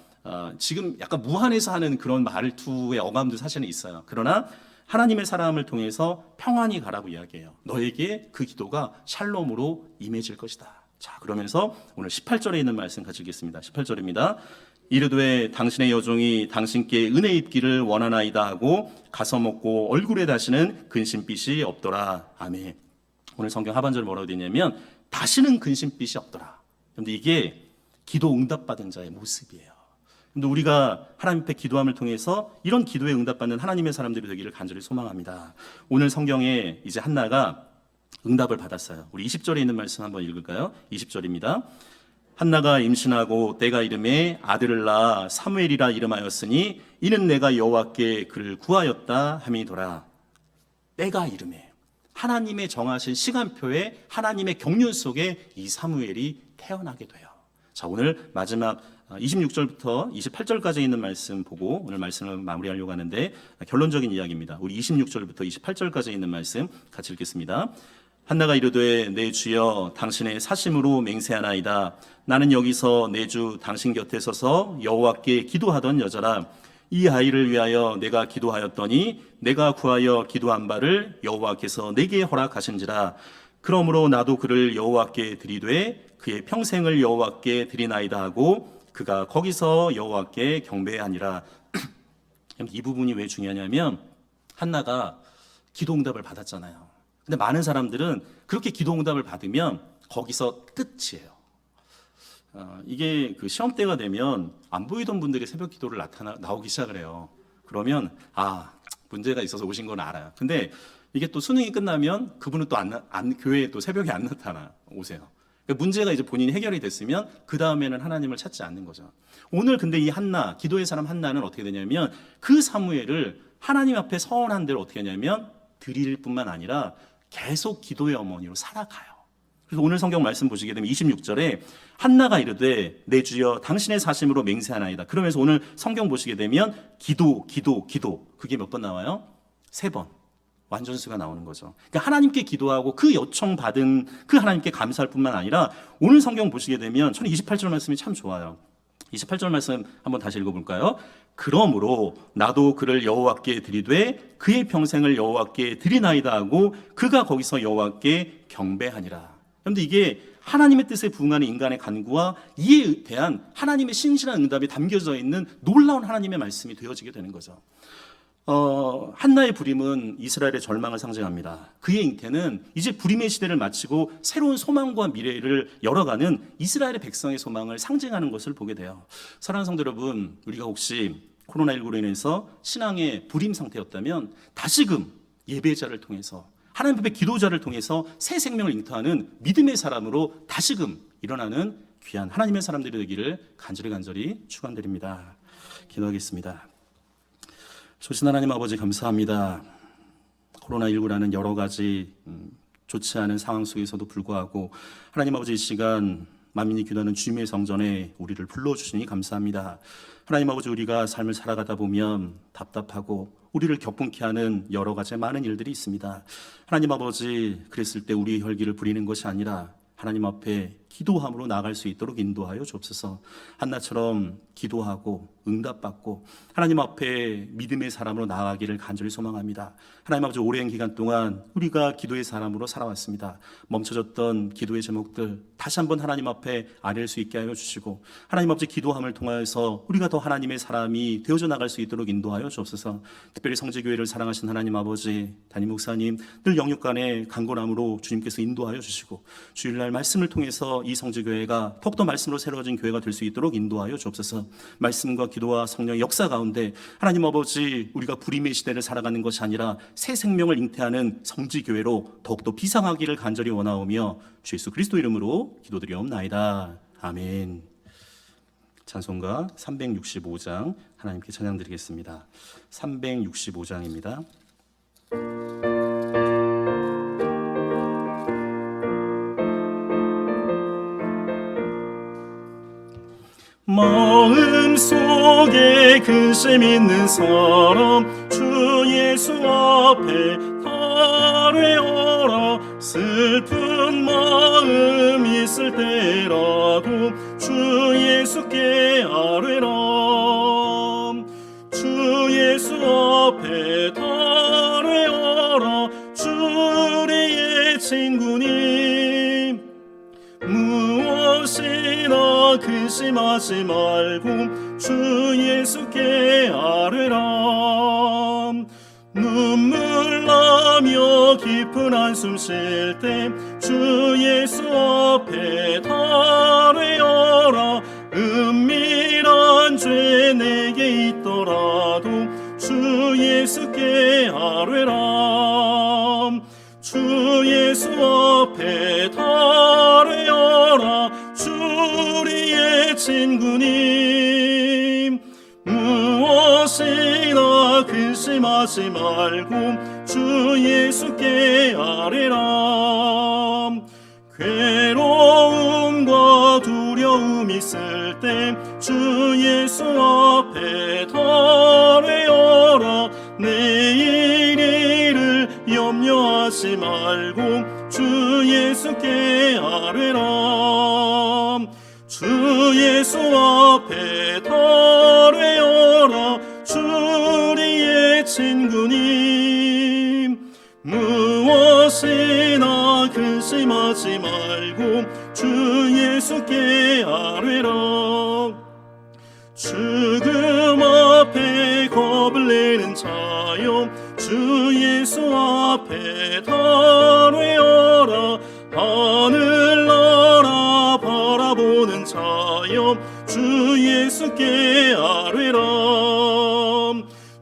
[SPEAKER 1] 지금 약간 무한해서 하는 그런 말투의 어감도 사실은 있어요. 그러나 하나님의 사람을 통해서 평안히 가라고 이야기해요. 너에게 그 기도가 샬롬으로 임해질 것이다. 자, 그러면서 오늘 18절에 있는 말씀 같이 읽겠습니다. 18절입니다. 이르되 당신의 여종이 당신께 은혜 입기를 원하나이다 하고 가서 먹고 얼굴에 다시는 근심빛이 없더라. 아멘. 오늘 성경 하반절에 뭐라고 되냐면 다시는 근심빛이 없더라. 그런데 이게 기도 응답받은 자의 모습이에요. 근데 우리가 하나님 앞에 기도함을 통해서 이런 기도에 응답받는 하나님의 사람들이 되기를 간절히 소망합니다. 오늘 성경에 이제 한나가 응답을 받았어요. 우리 20절에 있는 말씀 한번 읽을까요? 20절입니다. 한나가 임신하고 때가 이름에 아들을 낳아 사무엘이라 이름하였으니 이는 내가 여호와께 그를 구하였다 함이더라. 때가 이름에 하나님의 정하신 시간표에 하나님의 경륜 속에 이 사무엘이 태어나게 돼요. 자, 오늘 마지막 26절부터 28절까지 있는 말씀 보고 오늘 말씀을 마무리하려고 하는데 결론적인 이야기입니다. 우리 26절부터 28절까지 있는 말씀 같이 읽겠습니다. 한나가 이르되 내 주여 당신의 사심으로 맹세하나이다. 나는 여기서 내 주 당신 곁에 서서 여호와께 기도하던 여자라. 이 아이를 위하여 내가 기도하였더니 내가 구하여 기도한 바를 여호와께서 내게 허락하신지라. 그러므로 나도 그를 여호와께 드리되 그의 평생을 여호와께 드리나이다 하고 그가 거기서 여호와께 경배하니라. 이 부분이 왜 중요하냐면 한나가 기도응답을 받았잖아요. 근데 많은 사람들은 그렇게 기도응답을 받으면 거기서 끝이에요. 이게 그 시험 때가 되면 안 보이던 분들이 새벽 기도를 나오기 시작을 해요. 그러면 문제가 있어서 오신 건 알아요. 근데 이게 또 수능이 끝나면 그분은 또 교회에 또 새벽에 안 나타나 오세요. 문제가 이제 본인이 해결이 됐으면 그 다음에는 하나님을 찾지 않는 거죠. 오늘 근데 이 한나, 기도의 사람 한나는 어떻게 되냐면 그 사무엘을 하나님 앞에 서원한 대로 어떻게 하냐면 드릴 뿐만 아니라 계속 기도의 어머니로 살아가요. 그래서 오늘 성경 말씀 보시게 되면 26절에 한나가 이르되 내 주여 당신의 사심으로 맹세하나이다. 그러면서 오늘 성경 보시게 되면 기도 그게 몇 번 나와요? 3번. 완전수가 나오는 거죠. 그러니까 하나님께 기도하고 그 요청 받은 그 하나님께 감사할 뿐만 아니라 오늘 성경 보시게 되면 저는 28절 말씀이 참 좋아요. 28절 말씀 한번 다시 읽어볼까요? 그러므로 나도 그를 여호와께 드리되 그의 평생을 여호와께 드리나이다 하고 그가 거기서 여호와께 경배하니라. 그런데 이게 하나님의 뜻에 부응하는 인간의 간구와 이에 대한 하나님의 신실한 응답이 담겨져 있는 놀라운 하나님의 말씀이 되어지게 되는 거죠. 한나의 부림은 이스라엘의 절망을 상징합니다. 그의 잉태는 이제 부림의 시대를 마치고 새로운 소망과 미래를 열어가는 이스라엘의 백성의 소망을 상징하는 것을 보게 돼요. 사랑하는 성도 여러분, 우리가 혹시 코로나19로 인해서 신앙의 부림 상태였다면 다시금 예배자를 통해서 하나님 앞에 기도자를 통해서 새 생명을 잉태하는 믿음의 사람으로 다시금 일어나는 귀한 하나님의 사람들이 되기를 간절히 축원드립니다. 기도하겠습니다. 좋으신 하나님 아버지 감사합니다. 코로나19라는 여러 가지 좋지 않은 상황 속에서도 불구하고 하나님 아버지 이 시간 만민이 기도하는 주님의 성전에 우리를 불러주시니 감사합니다. 하나님 아버지 우리가 삶을 살아가다 보면 답답하고 우리를 격분케 하는 여러 가지 많은 일들이 있습니다. 하나님 아버지 그랬을 때 우리의 혈기를 부리는 것이 아니라 하나님 앞에 기도함으로 나아갈 수 있도록 인도하여 주옵소서. 한나처럼 기도하고 응답받고 하나님 앞에 믿음의 사람으로 나아가기를 간절히 소망합니다. 하나님 아버지 오랜 기간 동안 우리가 기도의 사람으로 살아왔습니다. 멈춰졌던 기도의 제목들 다시 한번 하나님 앞에 아뢰 수 있게 하여 주시고 하나님 아버지 기도함을 통하여서 우리가 더 하나님의 사람이 되어져 나갈 수 있도록 인도하여 주옵소서. 특별히 성지교회를 사랑하신 하나님 아버지 담임 목사님 늘 영육간의 강건함으로 주님께서 인도하여 주시고 주일날 말씀을 통해서 이 성지교회가 더욱더 말씀으로 새로워진 교회가 될 수 있도록 인도하여 주옵소서. 말씀과 기도와 성령의 역사 가운데 하나님 아버지 우리가 부림의 시대를 살아가는 것이 아니라 새 생명을 잉태하는 성지교회로 더욱더 비상하기를 간절히 원하오며 주 예수 그리스도 이름으로 기도드리옵나이다. 아멘. 찬송가 365장 하나님께 찬양 드리겠습니다. 365장입니다. 마음속에 근심 있는 사람 주 예수 앞에 아뢰어라. 슬픈 마음 있을 때라도 주 예수께 아뢰라. 주 예수 앞에 아뢰어라. 주 우리의 친구님 무엇이나 근심하지 말고 주 예수께 아뢰라. 눈물 나며 깊은 한숨 쉴 때 주 예수 앞에 아뢰어라. 은밀한 죄 내게 있더라도 주 예수께 아뢰라. 주 예수 앞에 아뢰어라. 주 우리의 친구님 무엇이나 근심하지 말고 주 예수께 아뢰라. 괴로움과 두려움 있을 때 주 예수 앞에 아뢰어라. 내일 일을 염려하지 말고 주 예수께 아뢰라. 주 예수 앞에 아뢰어라. 주 우리의 친구님 무엇이나 근심하지 말고 주 예수께 아뢰라. 죽음 앞에 겁을 내는 자여 주 예수 앞에 아뢰어라. 하늘나라 바라보는 자여 주 예수께 아뢰라.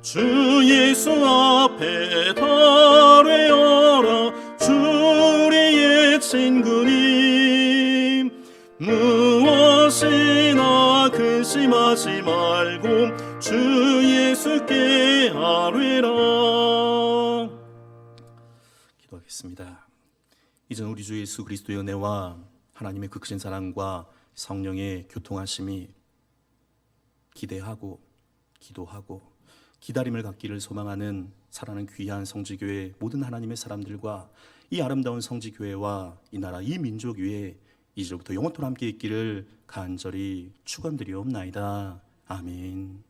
[SPEAKER 1] 주 예수 앞에 아뢰어라. 주 우리의 친구님 무엇이나 근심하지 말고 주 예수께 아뢰라. 기도하겠습니다. 이전 우리 주 예수 그리스도의 은혜와 하나님의 그 크신 사랑과 성령의 교통하심이 기대하고 기도하고 기다림을 갖기를 소망하는 사랑하는 귀한 성지교회 모든 하나님의 사람들과 이 아름다운 성지교회와 이 나라 이 민족 위에 이제부터 영원토록 함께 있기를 간절히 축원드리옵나이다. 아멘.